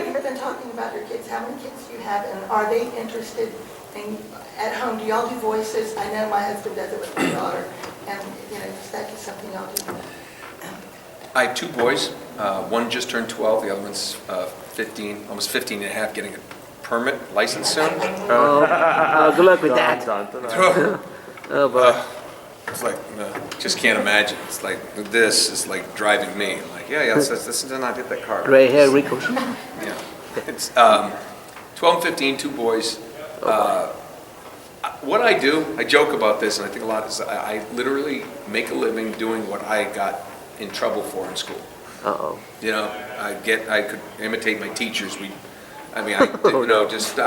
You've been talking about your kids. How many kids have, and are they interested in, at home, do y'all do voices? I know my husband does it with my daughter, and, is that just something y'all do? I have two boys. One just turned 12, the other one's 15, almost 15 and a half, getting a permit license soon. Good luck with that. Oh, boy. It's like, just can't imagine. It's like, this is like driving me. I'm like, yeah, this is not get that car. Gray hair wrinkles. Yeah. It's 12 and 15, two boys. What I do, I joke about this, and I think a lot, is I literally make a living doing what I got in trouble for in school. Uh-oh. I could imitate my teachers. I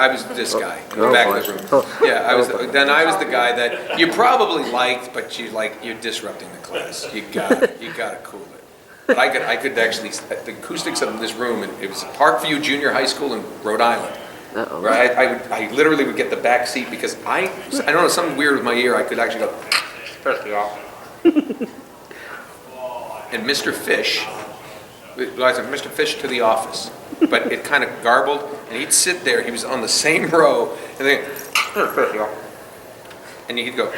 was this guy in the back of the room. Yeah, I was the guy that you probably liked, but you're disrupting the class. You gotta cool it. But I could actually, the acoustics of this room, and it was Parkview Junior High School in Rhode Island. Uh-oh. Right? I literally would get the back seat because I don't know, something weird with my ear. I could actually go, and Mr. Fish, I said, Mr. Fish to the office. But it kind of garbled, and he'd sit there. He was on the same row, and then, and he'd go,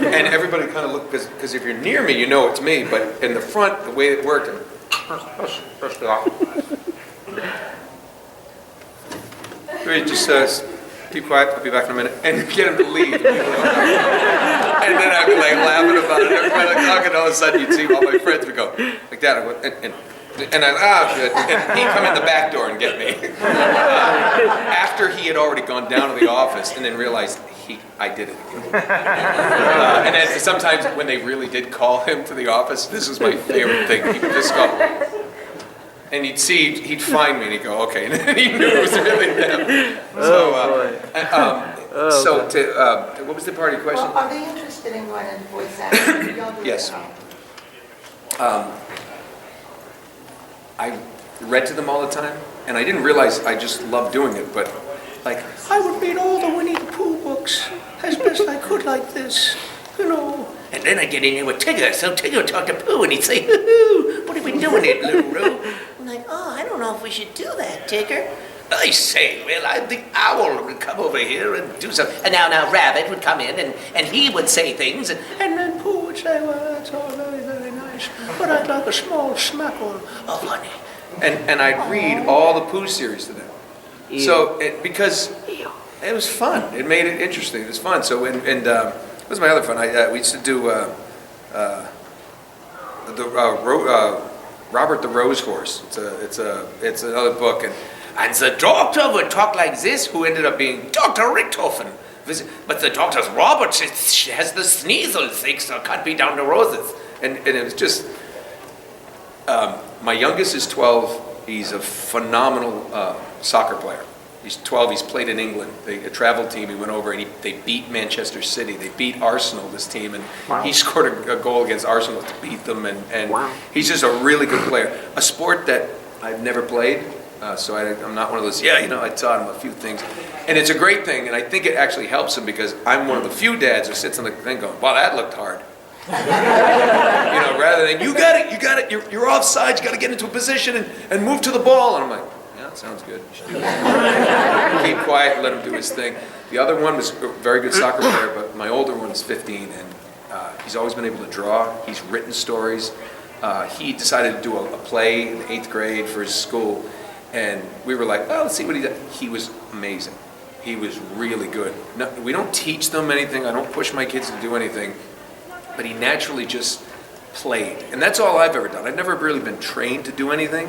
and everybody kind of looked, because if you're near me, you know it's me. But in the front, the way it worked, we just says, "Be quiet. I'll be back in a minute," and get him to leave. And then I'd be like laughing about it. Everybody like talking. All of a sudden, you'd see all my friends would go like that, and he'd come in the back door and get me. After he had already gone down to the office and then realized I did it again. And then sometimes when they really did call him to the office, this was my favorite thing. He would just go. And he'd find me and he'd go, okay. And then he knew it was really them. What was the part of your question? Well, are they interested in going into voice acting? Do y'all do it Yes. at home? I read to them all the time, and I didn't realize I just loved doing it, but like, I would read all the Winnie the Pooh books as best I could like this, And then I'd get in here with Tigger, so Tigger would talk to Pooh, and he'd say, hoo-hoo, what are we doing here, little Roo? I'm like, oh, I don't know if we should do that, Tigger. I say, well, the owl would come over here and do something. And now Rabbit would come in, and he would say things, and then Pooh would say, well, that's all very, very nice, but I'd like a small smackle of honey. And I'd read all the Pooh series to them. Ew. So, because it was fun. It made it interesting. It was fun. So, what was my other fun? We used to do Robert the Rose Horse. It's another book, and the doctor would talk like this, who ended up being Dr. Richthofen. But the doctor's Robert has the sneasel sick, so can't be down the roses. And it was just, my youngest is 12. He's a phenomenal soccer player. He's 12. He's played in England. A travel team. He went over and they beat Manchester City. They beat Arsenal, this team, and he scored a goal against Arsenal to beat them. And he's just a really good player. A sport that I've never played, so I'm not one of those. I taught him a few things, and it's a great thing. And I think it actually helps him because I'm one of the few dads who sits on the thing going, "Wow, that looked hard." Rather than you got it. You're offside. You got to get into a position and move to the ball. And I'm like, yeah, that sounds good. You should do that. Keep quiet and let him do his thing. The other one was a very good soccer player, but my older one is 15, and he's always been able to draw. He's written stories. He decided to do a play in 8th grade for his school, and we were like, well, let's see what he does. He was amazing. He was really good. No, we don't teach them anything. I don't push my kids to do anything. But he naturally just played. And that's all I've ever done. I've never really been trained to do anything.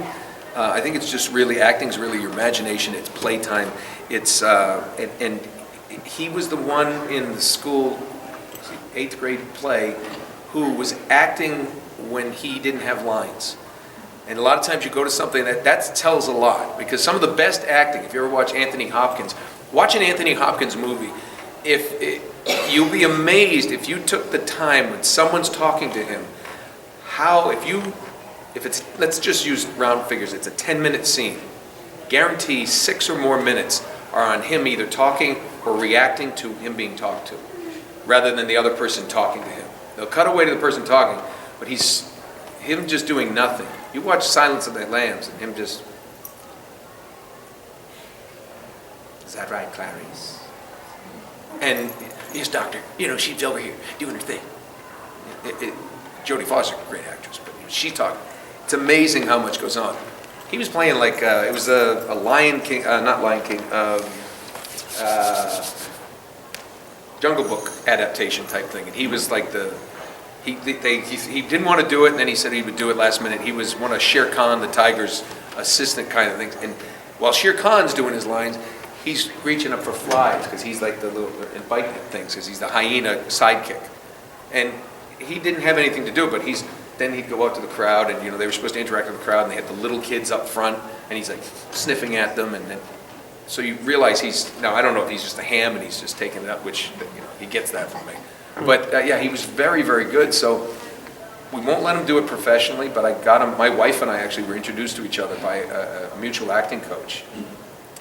I think it's just really, acting's really your imagination. It's playtime. It's, and he was the one in the school, 8th grade play, who was acting when he didn't have lines. And a lot of times you go to something that tells a lot. Because some of the best acting, if you ever watch Anthony Hopkins, watch an Anthony Hopkins movie. You'll be amazed if you took the time when someone's talking to him, if it's, let's just use round figures, it's a 10-minute scene. Guarantee 6 or more minutes are on him either talking or reacting to him being talked to, rather than the other person talking to him. They'll cut away to the person talking, but him just doing nothing. You watch Silence of the Lambs and him just Is that right, Clarice? And his doctor, she's over here doing her thing. Jodie Foster's a great actress, but she's talking. It's amazing how much goes on. He was playing like, it was a Lion King, not Lion King, Jungle Book adaptation type thing. And he was like he didn't want to do it, and then he said he would do it last minute. He was one of Shere Khan, the tiger's assistant kind of thing. And while Shere Khan's doing his lines, he's reaching up for flies, because he's like the little, and biting at things, because he's the hyena sidekick. And he didn't have anything to do, but then he'd go out to the crowd, and they were supposed to interact with the crowd, and they had the little kids up front, and he's like sniffing at them, and then, so you realize now I don't know if he's just a ham and he's just taking it up, which, he gets that from me. But yeah, he was very, very good, so we won't let him do it professionally, but I got him, my wife and I actually were introduced to each other by a mutual acting coach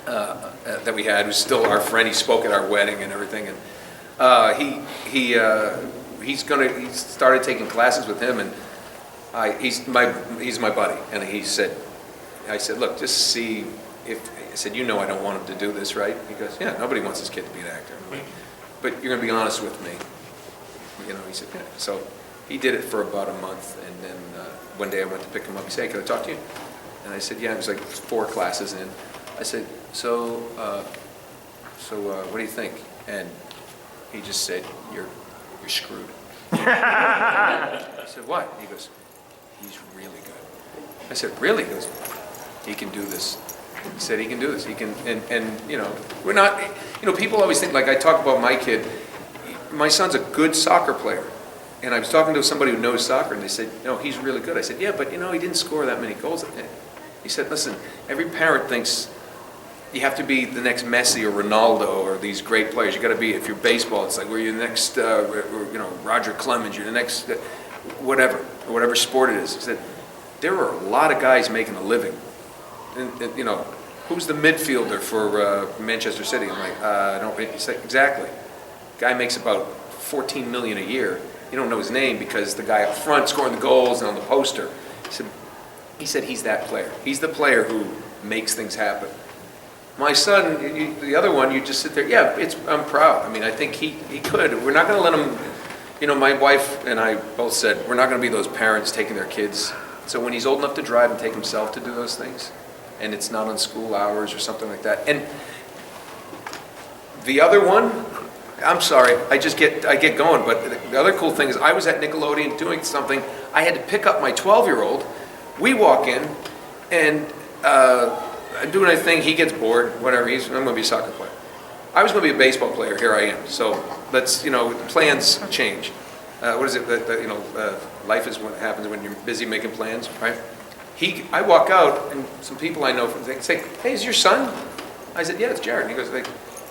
that we had, who's still our friend. He spoke at our wedding and everything, and he started taking classes with him, and he's my buddy, and I said, look, just see if, I said, I don't want him to do this, right? He goes, yeah, nobody wants his kid to be an actor. But you're going to be honest with me. He said, yeah. So he did it for about a month, and then one day I went to pick him up. He said, hey, can I talk to you? And I said, yeah. It was like 4 classes in. I said, so what do you think? And he just said, you're screwed. I said, what? He goes, he's really good. I said, really? He goes, he can do this. He said he can do this. He can, and we're not, people always think, like I talk about my kid, my son's a good soccer player. And I was talking to somebody who knows soccer, and they said, no, he's really good. I said, yeah, but he didn't score that many goals. He said, listen, every parent thinks you have to be the next Messi or Ronaldo or these great players. You got to be, if you're baseball, it's like, we're your next, Roger Clemens, you're the next, whatever sport it is. He said, there are a lot of guys making a living. And who's the midfielder for Manchester City? I'm like, I don't. He said, exactly. Guy makes about $14 million a year. You don't know his name because the guy up front scoring the goals and on the poster. He said he's that player. He's the player who makes things happen. My son, the other one, you just sit there. Yeah, I'm proud. I mean, I think he could. We're not going to let him. My wife and I both said we're not going to be those parents taking their kids. So when he's old enough to drive and take himself to do those things, and it's not on school hours or something like that. And the other one, I'm sorry, I get going, but the other cool thing is I was at Nickelodeon doing something. I had to pick up my 12-year-old. We walk in, and I'm doing a thing. He gets bored, whatever. I'm going to be a soccer player. I was going to be a baseball player. Here I am. So let's, plans change. What is it? Life is what happens when you're busy making plans, right? I walk out, and some people I know they say, hey, is your son? I said, yeah, it's Jared. And he goes,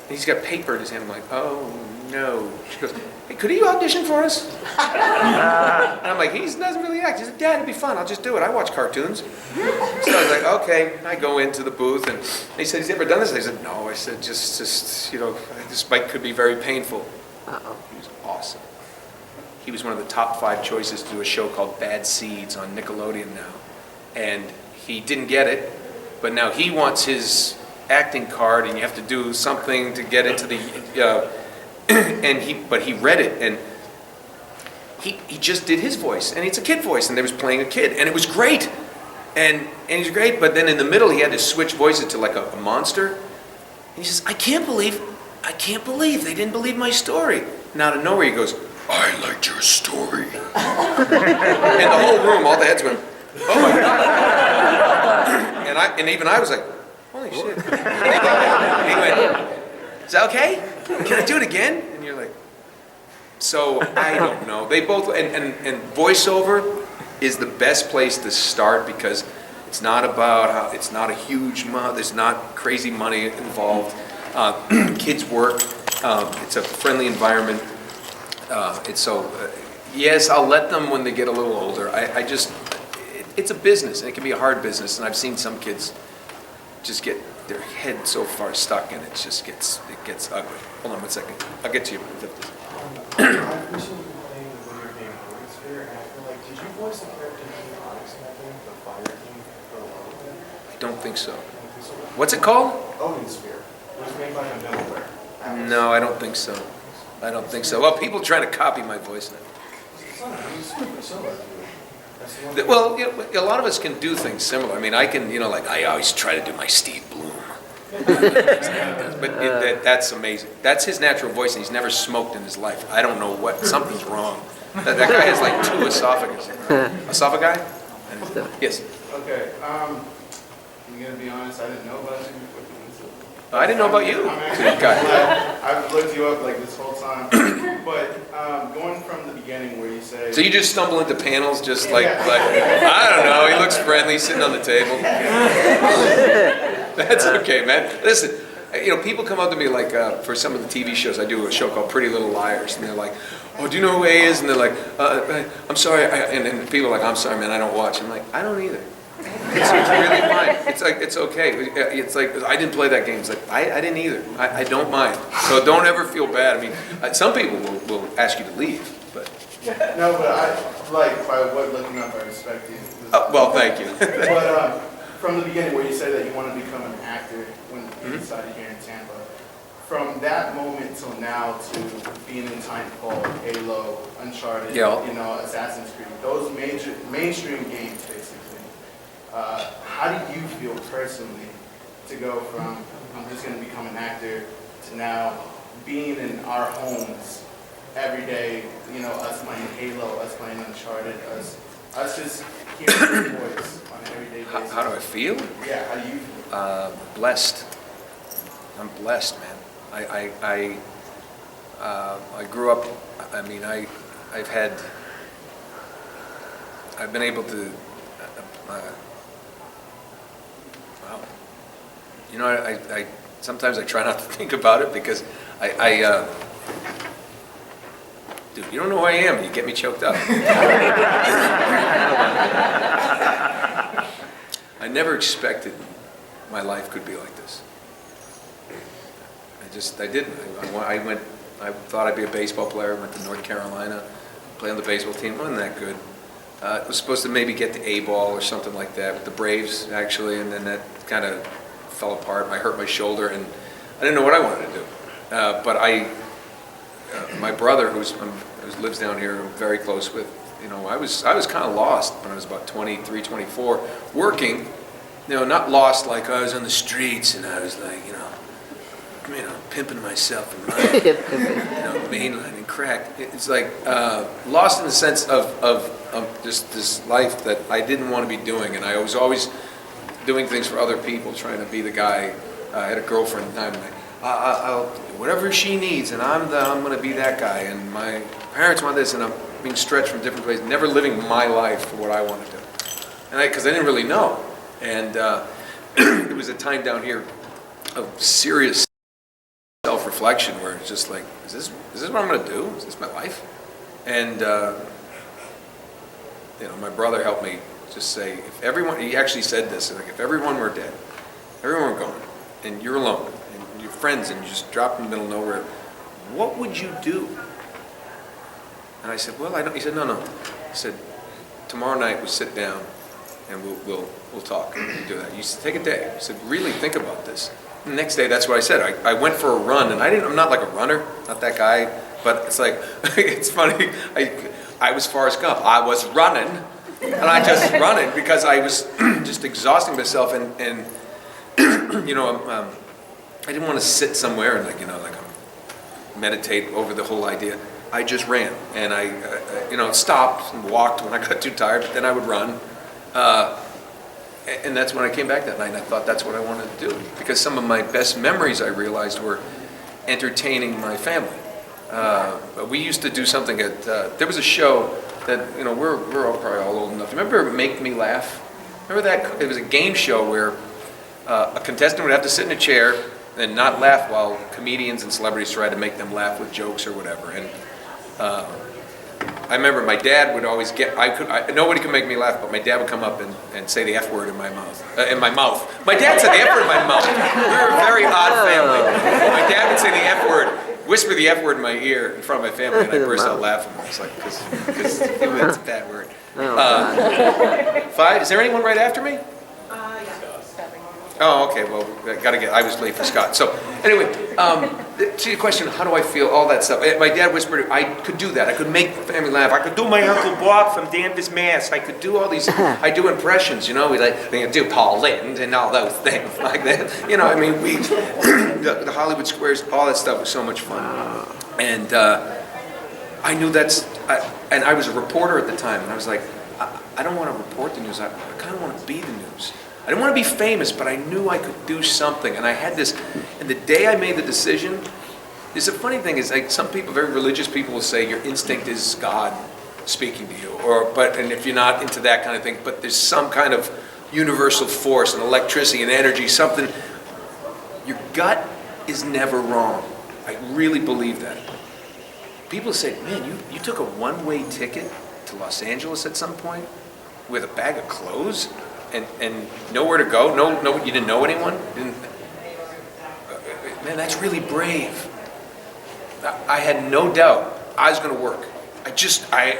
he's got paper in his hand. I'm like, oh, no. She goes, hey, could he audition for us? And I'm like, he doesn't really act. He said, Dad, it'd be fun. I'll just do it. I watch cartoons. So I was like, okay. I go into the booth, and he said, has he ever done this? I said, no. I said, just this could be very painful. He was awesome. He was one of the top 5 choices to do a show called Bad Seeds on Nickelodeon now. And he didn't get it, but now he wants his acting card, and you have to do something to get into the, but he read it, and he just did his voice, and it's a kid voice, and they was playing a kid, and it was great, and he's great, but then in the middle he had to switch voices to like a monster, and he says, I can't believe they didn't believe my story. And out of nowhere he goes, I liked your story. And the whole room, all the heads went, oh my God. And even I was like, holy shit. And he went, is that okay? Can I do it again? And you're like, so I don't know. They both, and voiceover is the best place to start because it's not about how, it's not a huge, there's not crazy money involved. Kids work, it's a friendly environment. Yes, I'll let them when they get a little older. It's a business, and it can be a hard business, and I've seen some kids just get their head so far stuck, and it gets ugly. Hold on 1 second. I'll get to you in 50. I've recently been playing the video game Sphere, and I feel like, did you voice the character Team Onyx in that game, the fire team for a while? I don't think so. What's it called? Sphere. It was made by a middleware. No, I don't think so. I don't think so. Well, people trying to copy my voice now. Well, you know, a lot of us can do things similar. I mean, I can, you know, like I always try to do my Steve Bloom. That's amazing. That's his natural voice, and he's never smoked in his life. I don't know what, something's wrong. That guy has like 2 esophagus. Esophagi? Yes. Okay, I'm gonna be honest, I didn't know about you before you went to. I didn't know about you. I'm actually glad. I've looked you up like this whole time, but going from the beginning where you say. So you just stumble into panels just like I don't know, he looks friendly sitting on the table. That's okay, man. Listen, you know, people come up to me like for some of the TV shows, I do a show called Pretty Little Liars, and they're like, oh, do you know who A is? And they're like, I'm sorry, and people are like, I'm sorry, man, I don't watch. I'm like, I don't either. It's really fine. It's like, it's okay. It's like, I didn't play that game. It's like, I didn't either. I don't mind. So don't ever feel bad. I mean, some people will ask you to leave, but. No, but I, like, by what looking up, I respect you. Well, thank you. But from the beginning where you said that you want to become an actor when you decided here in Tampa, from that moment till now to being in Titanfall, Halo, Uncharted, you know, Assassin's Creed, those mainstream games, basically. How do you feel personally to go from I'm just going to become an actor to now being in our homes every day, you know, us playing Halo, us playing Uncharted, us just hearing your voice on an everyday basis? How do I feel? Yeah, how do you feel? Blessed. I'm blessed, man. I grew up, I mean, I've been able to, wow. You know, I sometimes I try not to think about it because dude, you don't know who I am, you get me choked up. I never expected my life could be like this. I didn't. I thought I'd be a baseball player, went to North Carolina, played on the baseball team, wasn't that good. It was supposed to maybe get to A-ball or something like that with the Braves, actually, and then that kind of fell apart. I hurt my shoulder, and I didn't know what I wanted to do. But my brother, who lives down here, I'm very close with, you know, I was kind of lost when I was about 23, 24, working, you know, not lost like I was on the streets and I was like, you know, pimping myself and money, you know, mainlining crack. It's like lost in the sense of just this life that I didn't want to be doing, and I was always doing things for other people, trying to be the guy. I had a girlfriend at the time, and I'll whatever she needs, and I'm going to be that guy. And my parents want this, and I'm being stretched from different ways, never living my life for what I want to do, and because I didn't really know, and it was a time down here of serious self-reflection where it's just like, is this what I'm going to do? Is this my life? And you know, my brother helped me just say, if everyone, he actually said this, like, if everyone were dead, everyone were gone, and you're alone, and your friends, and you just dropped in the middle of nowhere, what would you do? And I said, well, I don't. He said, no. He said, tomorrow night we'll sit down and we'll talk and do that. You said, take a day. He said, really think about this. The next day, that's what I said. I went for a run, and I'm not like a runner, not that guy, but it's like, it's funny, I was Forrest Gump. I was running, and I just running because I was just exhausting myself, and you know, I didn't want to sit somewhere and like, you know, like meditate over the whole idea. I just ran, and I you know, stopped and walked when I got too tired, but then I would run. And that's when I came back that night, and I thought that's what I wanted to do. Because some of my best memories, I realized, were entertaining my family. We used to do something at, there was a show that, you know, we're all probably all old enough. Remember Make Me Laugh? Remember that? It was a game show where a contestant would have to sit in a chair and not laugh while comedians and celebrities tried to make them laugh with jokes or whatever. And I remember my dad would always nobody could make me laugh, but my dad would come up and say the F word in my mouth. My dad said the F word in my mouth. We were a very odd family. My dad would say the F word, whisper the F word in my ear in front of my family, and I burst out laughing. I was like, because it's a bad word. 5, is there anyone right after me? Oh, okay, well, I was late for Scott. So, anyway, to your question, how do I feel, all that stuff. My dad whispered, I could do that. I could make the family laugh. I could do my Uncle Bob from Danvers, Mass. I could do all these, I do impressions, you know, we do Paul Lynde and all those things like that. You know, I mean, the Hollywood Squares, all that stuff was so much fun. And I knew and I was a reporter at the time, and I was like, I don't want to report the news, I kind of want to be the news. I didn't want to be famous, but I knew I could do something. And I had this, and the day I made the decision, the funny thing is, like, some people, very religious people will say your instinct is God speaking to you, and if you're not into that kind of thing, but there's some kind of universal force and electricity and energy, something, your gut is never wrong. I really believe that. People say, man, you took a one-way ticket to Los Angeles at some point with a bag of clothes? And nowhere to go? No, you didn't know anyone? Man, that's really brave. I had no doubt I was going to work.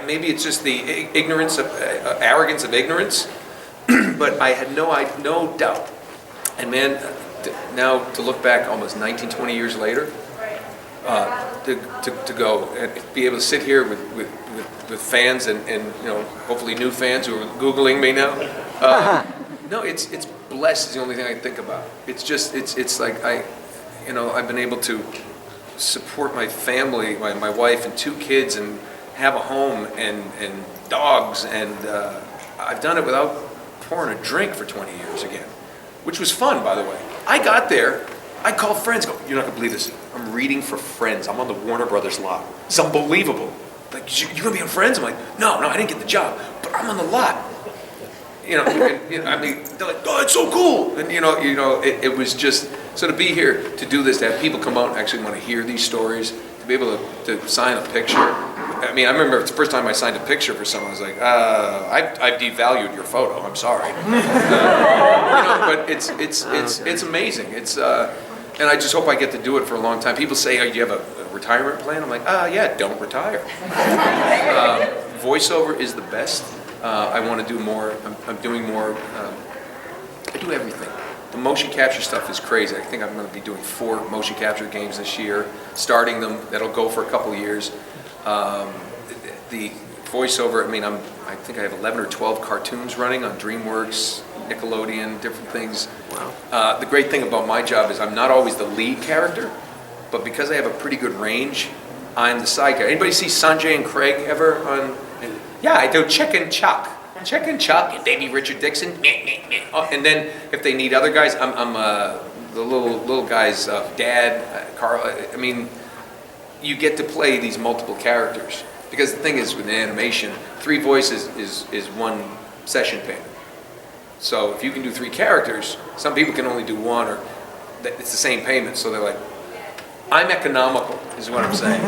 Maybe it's just the arrogance of ignorance, but I had no doubt. And man, now to look back almost 19, 20 years later, to go and be able to sit here with fans and you know, hopefully new fans who are Googling me now. No, it's blessed is the only thing I think about. It's just, it's like I've been able to support my family, my wife and 2 kids, and have a home and dogs, and I've done it without pouring a drink for 20 years again, which was fun, by the way. I got there, I called friends, you're not gonna believe this, I'm reading for Friends, I'm on the Warner Brothers lot. It's unbelievable. Like, you gonna be on Friends? I'm like, no, I didn't get the job, but I'm on the lot. I mean, they're like, oh, it's so cool. And it was just, so to be here, to do this, to have people come out and actually want to hear these stories, to be able to sign a picture. I mean, I remember the first time I signed a picture for someone, I was like, I've devalued your photo, I'm sorry. But it's amazing. And I just hope I get to do it for a long time. People say, do you have a retirement plan? I'm like, yeah, don't retire. Voiceover is the best. I want to do more. I'm doing more. I do everything. The motion capture stuff is crazy. I think I'm going to be doing 4 motion capture games this year, starting them. That'll go for a couple of years. The voiceover, I mean, I think I have 11 or 12 cartoons running on DreamWorks, Nickelodeon, different things. Wow. The great thing about my job is I'm not always the lead character, but because I have a pretty good range, I'm the side character. Anybody see Sanjay and Craig ever on? Yeah, I do Chicken Chuck, and Davy Richard Dixon. Oh, and then if they need other guys, I'm the little guy's dad, Carl. I mean, you get to play these multiple characters, because the thing is with animation, 3 voices is 1 session payment. So if you can do 3 characters, some people can only do 1, or it's the same payment. So they're like, I'm economical, is what I'm saying,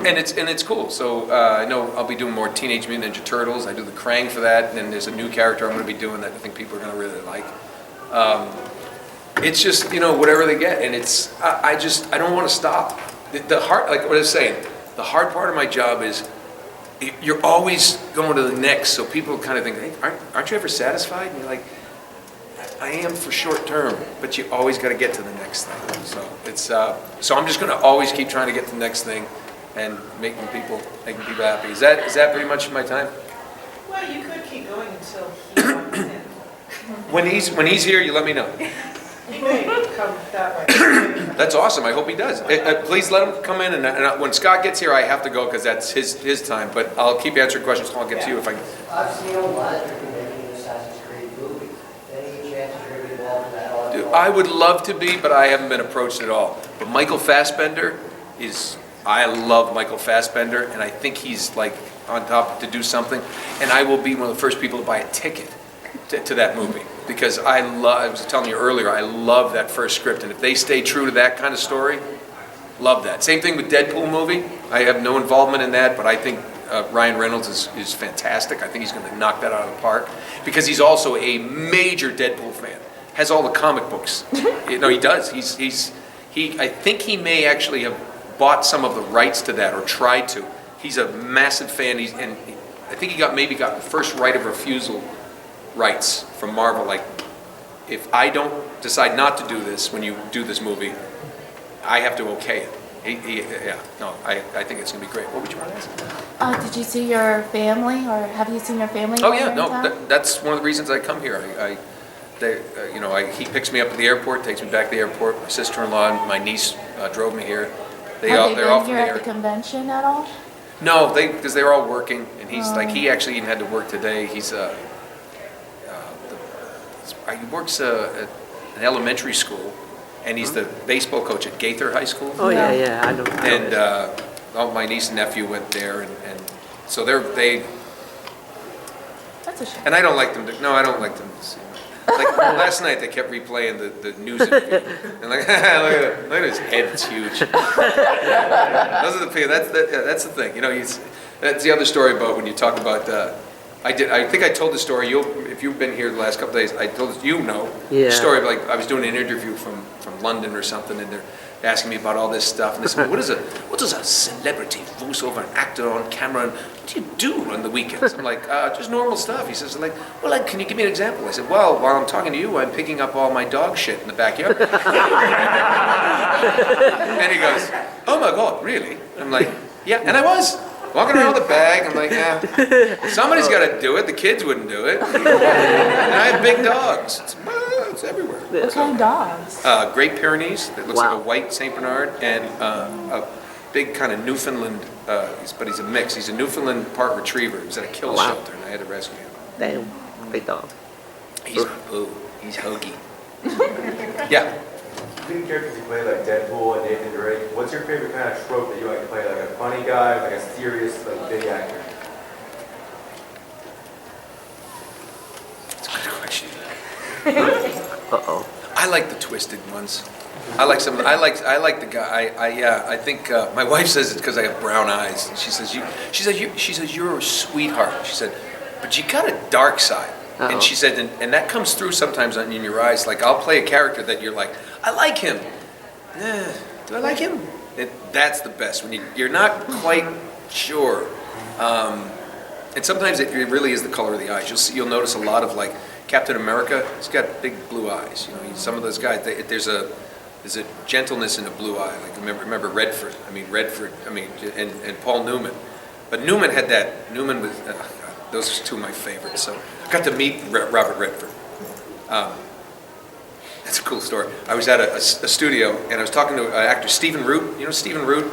and it's cool. So I know I'll be doing more Teenage Mutant Ninja Turtles. I do the Krang for that, and then there's a new character I'm going to be doing that I think people are going to really like. It's just whatever they get, and I don't want to stop. The hard, like what I was saying, the hard part of my job is you're always going to the next. So people kind of think, hey, aren't you ever satisfied? And you're like, I am for short term, but you always got to get to the next thing. So so I'm just going to always keep trying to get to the next thing and making people happy. Is that pretty much my time? Well, you could keep going until he comes in. When he's here, you let me know. He may come that way. That's awesome. I hope he does. Please let him come in, and when Scott gets here, I have to go because that's his time. But I'll keep answering questions. I'll get to you if I. I've seen a lot of people making an Assassin's Creed movie. Any chance you're going to be involved in that? I would love to be, but I haven't been approached at all. But Michael Fassbender I love Michael Fassbender, and I think he's like on top to do something. And I will be one of the first people to buy a ticket to that movie, because I was telling you earlier, I love that first script, and if they stay true to that kind of story, love that. Same thing with Deadpool movie. I have no involvement in that, but I think Ryan Reynolds is fantastic. I think he's going to knock that out of the park, because he's also a major Deadpool fan. Has all the comic books. He does. I think he may actually have bought some of the rights to that, or tried to. He's a massive fan. And I think he maybe got the first right of refusal rights from Marvel like if I don't decide not to do this when you do this movie, I have to okay it. Yeah, no, I think it's going to be great. What would you want to ask? Did you see your family, or have you seen your family? Oh while yeah, you're in no, town? that's one of the reasons I come here. He picks me up at the airport, takes me back to the airport. My sister-in-law and my niece drove me here. They're all been from here the at the area. convention at all? No, because they were all working, and he actually even had to work today. He works at an elementary school, and he's the baseball coach at Gaither High School. Oh yeah, I know. And my niece and nephew went there, and so they. That's a shame. And I don't like them. I don't like them to see. Like last night, they kept replaying the news interview, and like, look at his head; it's huge. Those are the people. That's the thing. You know, that's the other story about when you talk about. I think I told the story. If you've been here the last couple of days, I told the story of like I was doing an interview from London or something, and they're asking me about all this stuff, and they said, what does a celebrity voiceover and actor on camera, and what do you do on the weekends? I'm like, just normal stuff. He says, can you give me an example? I said, well, while I'm talking to you, I'm picking up all my dog shit in the backyard. And he goes, oh my God, really? I'm like, yeah, and I was. Walking around with a bag, I'm like, yeah, somebody's got to do it. The kids wouldn't do it. And I have big dogs. It's everywhere. What kind of dogs? Great Pyrenees that looks like a white Saint Bernard, and a big kind of Newfoundland, but he's a mix. He's a Newfoundland part retriever. He was at a kill shelter, and I had to rescue him. Damn, big dog. He's huggy. Yeah. Between characters you play like Deadpool and Nathan Drake, what's your favorite kind of trope that you like to play? Like a funny guy, like a serious, like big actor? That's a good question. Uh-oh. I like the twisted ones. I like some. I like the guy. I think my wife says it's because I have brown eyes. And she says you're a sweetheart. She said, but you got a dark side. Uh-oh. And she said, and that comes through sometimes in your eyes. Like I'll play a character that you're like, I like him. Do I like him? That's the best when you're not quite sure. And sometimes it really is the color of the eyes. You'll notice a lot of like Captain America. He's got big blue eyes. You know, some of those guys. There's a gentleness in a blue eye. Like remember Redford. And Paul Newman. But Newman had that. Newman was. Those are two of my favorites. So I got to meet Robert Redford. That's a cool story. I was at a studio and I was talking to actor Stephen Root. You know Stephen Root?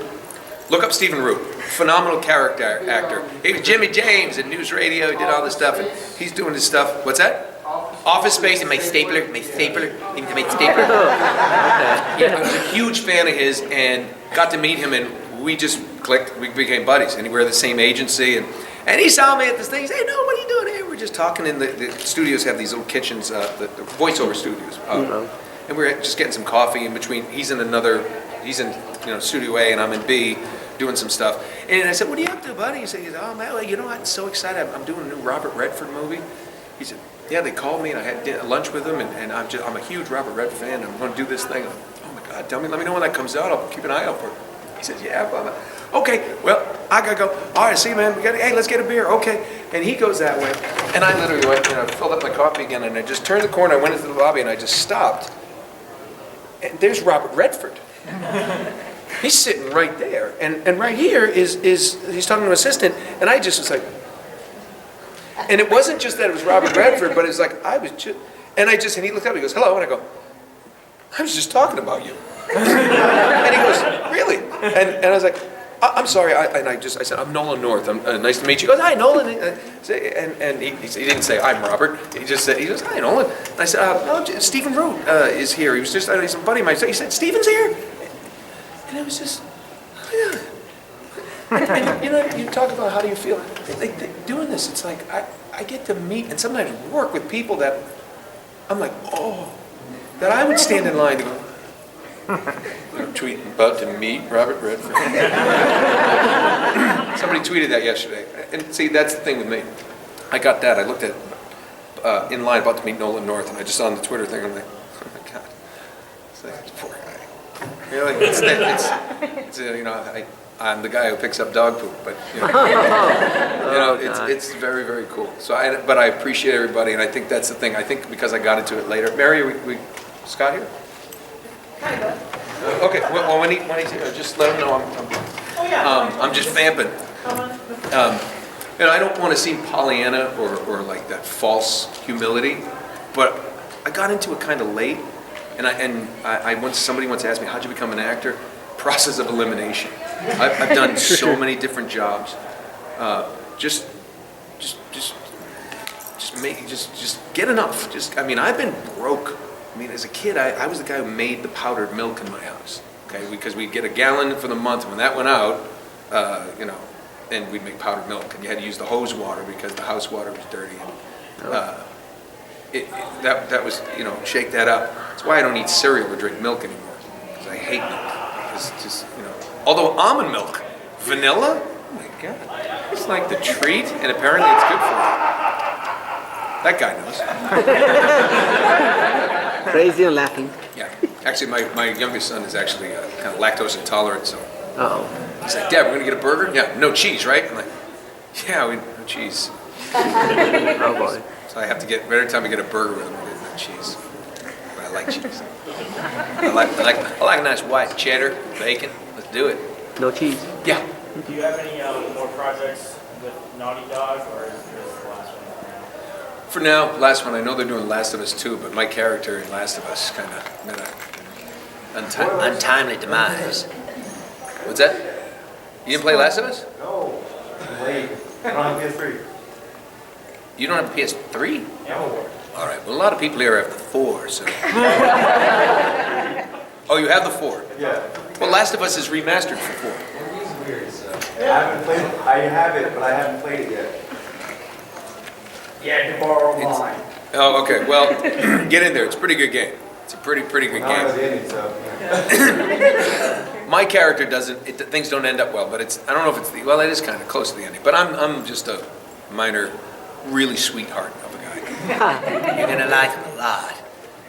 Look up Stephen Root. Phenomenal character actor. He was Jimmy James at News Radio. He did all this stuff, and he's doing his stuff. What's that? Office Space and my stapler. Yeah, I was a huge fan of his and got to meet him, and we just clicked. We became buddies, and we're the same agency. And he saw me at this thing. He said, "Hey, no, what are you doing here?" We're just talking in the studios. Have these little kitchens, the voiceover studios, and we're just getting some coffee in between. He's in Studio A, and I'm in B, doing some stuff. And I said, "What are you up to, buddy?" He said, "Oh man, well, you know, I'm so excited. I'm doing a new Robert Redford movie." He said, "Yeah, they called me, and I had lunch with him, and I'm a huge Robert Redford fan. I'm going to do this thing." I'm, oh my God, let me know when that comes out. I'll keep an eye out for it. He says, "Yeah, blah, blah." Okay, well, I gotta go. All right, see you, man. Hey, let's get a beer. Okay. And he goes that way. And I literally went, filled up my coffee again, and I just turned the corner. I went into the lobby, and I just stopped. And there's Robert Redford. He's sitting right there. And right here is he's talking to an assistant, and I just was like, and it wasn't just that it was Robert Redford, but it's like, and he looked up, he goes, "Hello," and I go, "I was just talking about you." And he goes, "Really?" And I was like, "I'm sorry." I said, "I'm Nolan North. Nice to meet you." He goes, "Hi, Nolan." And he didn't say, "I'm Robert." He just said, he goes, "Hi, Nolan." And I said, "No, Stephen Root is here. He was just, he's a buddy of mine." He said, "Stephen's here?" And it was just, yeah. And you talk about how do you feel. Doing this, it's like, I get to meet and sometimes work with people that I'm like, oh, that I would stand in line to go, about to meet Robert Redford. Somebody tweeted that yesterday. And see, that's the thing with me. I got that. I looked at in line about to meet Nolan North, and I just saw on the Twitter thing, I'm like, oh my God. It's like, this poor guy. I'm the guy who picks up dog poop, but you know, it's very, very cool. So, but I appreciate everybody, and I think that's the thing. I think because I got into it later. Mary, Scott here? Okay, well, when he's here, just let him know I'm just vamping. And I don't want to seem Pollyanna or like that false humility, but I got into it kind of late, and somebody once asked me, how'd you become an actor? Process of elimination. I've done so many different jobs. Just get enough. I've been broke. As a kid, I was the guy who made the powdered milk in my house. Okay, because we'd get a gallon for the month. When that went out, and we'd make powdered milk, and you had to use the hose water because the house water was dirty. And that was, shake that up. That's why I don't eat cereal or drink milk anymore, because I hate milk. It's just, although almond milk, vanilla, oh my God, it's like the treat, and apparently it's good for you. That guy knows. Crazy and laughing. Yeah. Actually, my youngest son is actually kind of lactose intolerant, so. Uh-oh. He's like, Dad, we're going to get a burger? Yeah, no cheese, right? I'm like, yeah, no cheese. Oh, boy. So I have to get, every time I get a burger with him, I get no cheese. But I like cheese. I like a nice white cheddar, bacon. Let's do it. No cheese. Yeah. Do you have any more projects with Naughty Dog, or is this the last one For now, last one. I know they're doing Last of Us 2, but my character in Last of Us kind of met an untimely demise. What's that? You didn't play Last of Us? No. Late. I don't have PS3. You don't have a PS3? No. All right. Well, a lot of people here have the 4, so. Oh, you have the 4? Yeah. Well, Last of Us is remastered for 4. It's weird, so. I have it, but I haven't played it yet. Yeah, to borrow mine. Oh, okay. Well, get in there. It's a pretty good game. It's a pretty good game. My character doesn't. Things don't end up well, but it's. I don't know if it's well. It is kind of close to the ending, but I'm just a minor, really sweetheart of a guy. You're gonna like him a lot,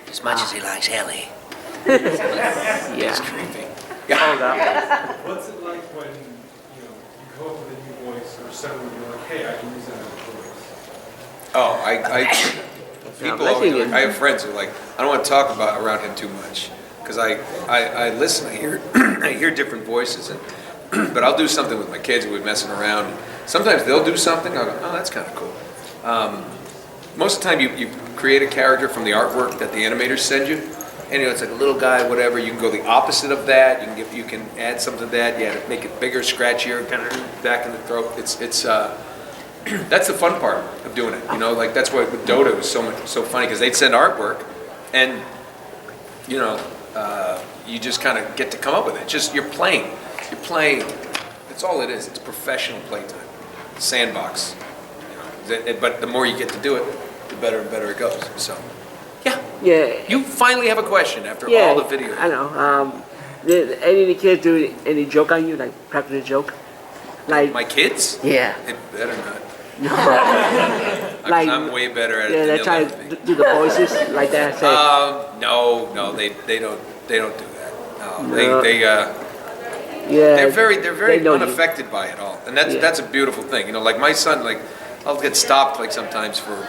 as much as he likes Ellie. It's creepy. Yeah. What's it like when you come up with a new voice, or suddenly you're like, hey, I can use that as a voice? Oh, people always, I have friends who are like, I don't want to talk around him too much, because I listen, I hear different voices, but I'll do something with my kids, we're messing around, and sometimes they'll do something, I'll go, oh, that's kind of cool. Most of the time you create a character from the artwork that the animators send you, and it's like a little guy, whatever, you can go the opposite of that, you can add something to that, to make it bigger, scratchier, kind of back in the throat. That's the fun part of doing it, like that's why with Dota was so funny, because they'd send artwork, and you just kind of get to come up with it. Just you're playing. That's all it is. It's professional playtime, sandbox. But the more you get to do it, the better and better it goes. So, yeah. You finally have a question after all the videos. I know. Did any of the kids do any joke on you, like practice a joke? Like my kids? Yeah. It better not. No. I'm way better at it. Yeah, they try to do the voices like that. Say, no, they don't do that. No. They're very unaffected by it all, and that's a beautiful thing. Like my son, I'll get stopped sometimes for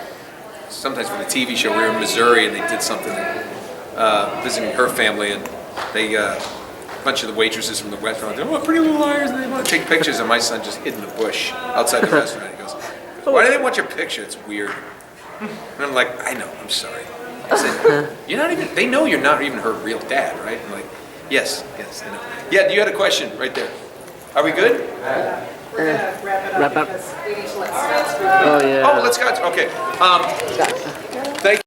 the TV show. We were in Missouri and they did something, visiting her family, and they a bunch of the waitresses from the restaurant. They're Pretty Little Liars, and they want to take pictures. And my son just hid in the bush outside the restaurant. He goes, "Why do they want your picture? It's weird." And I'm like, "I know. I'm sorry." I said, "You're not even. They know you're not even her real dad, right?" I'm like, "Yes, I know." Yeah, you had a question right there. Are we good? We're gonna wrap it up Wrap up. because we need to let Scott's group. oh yeah. Oh, let's go. Okay. Thank you.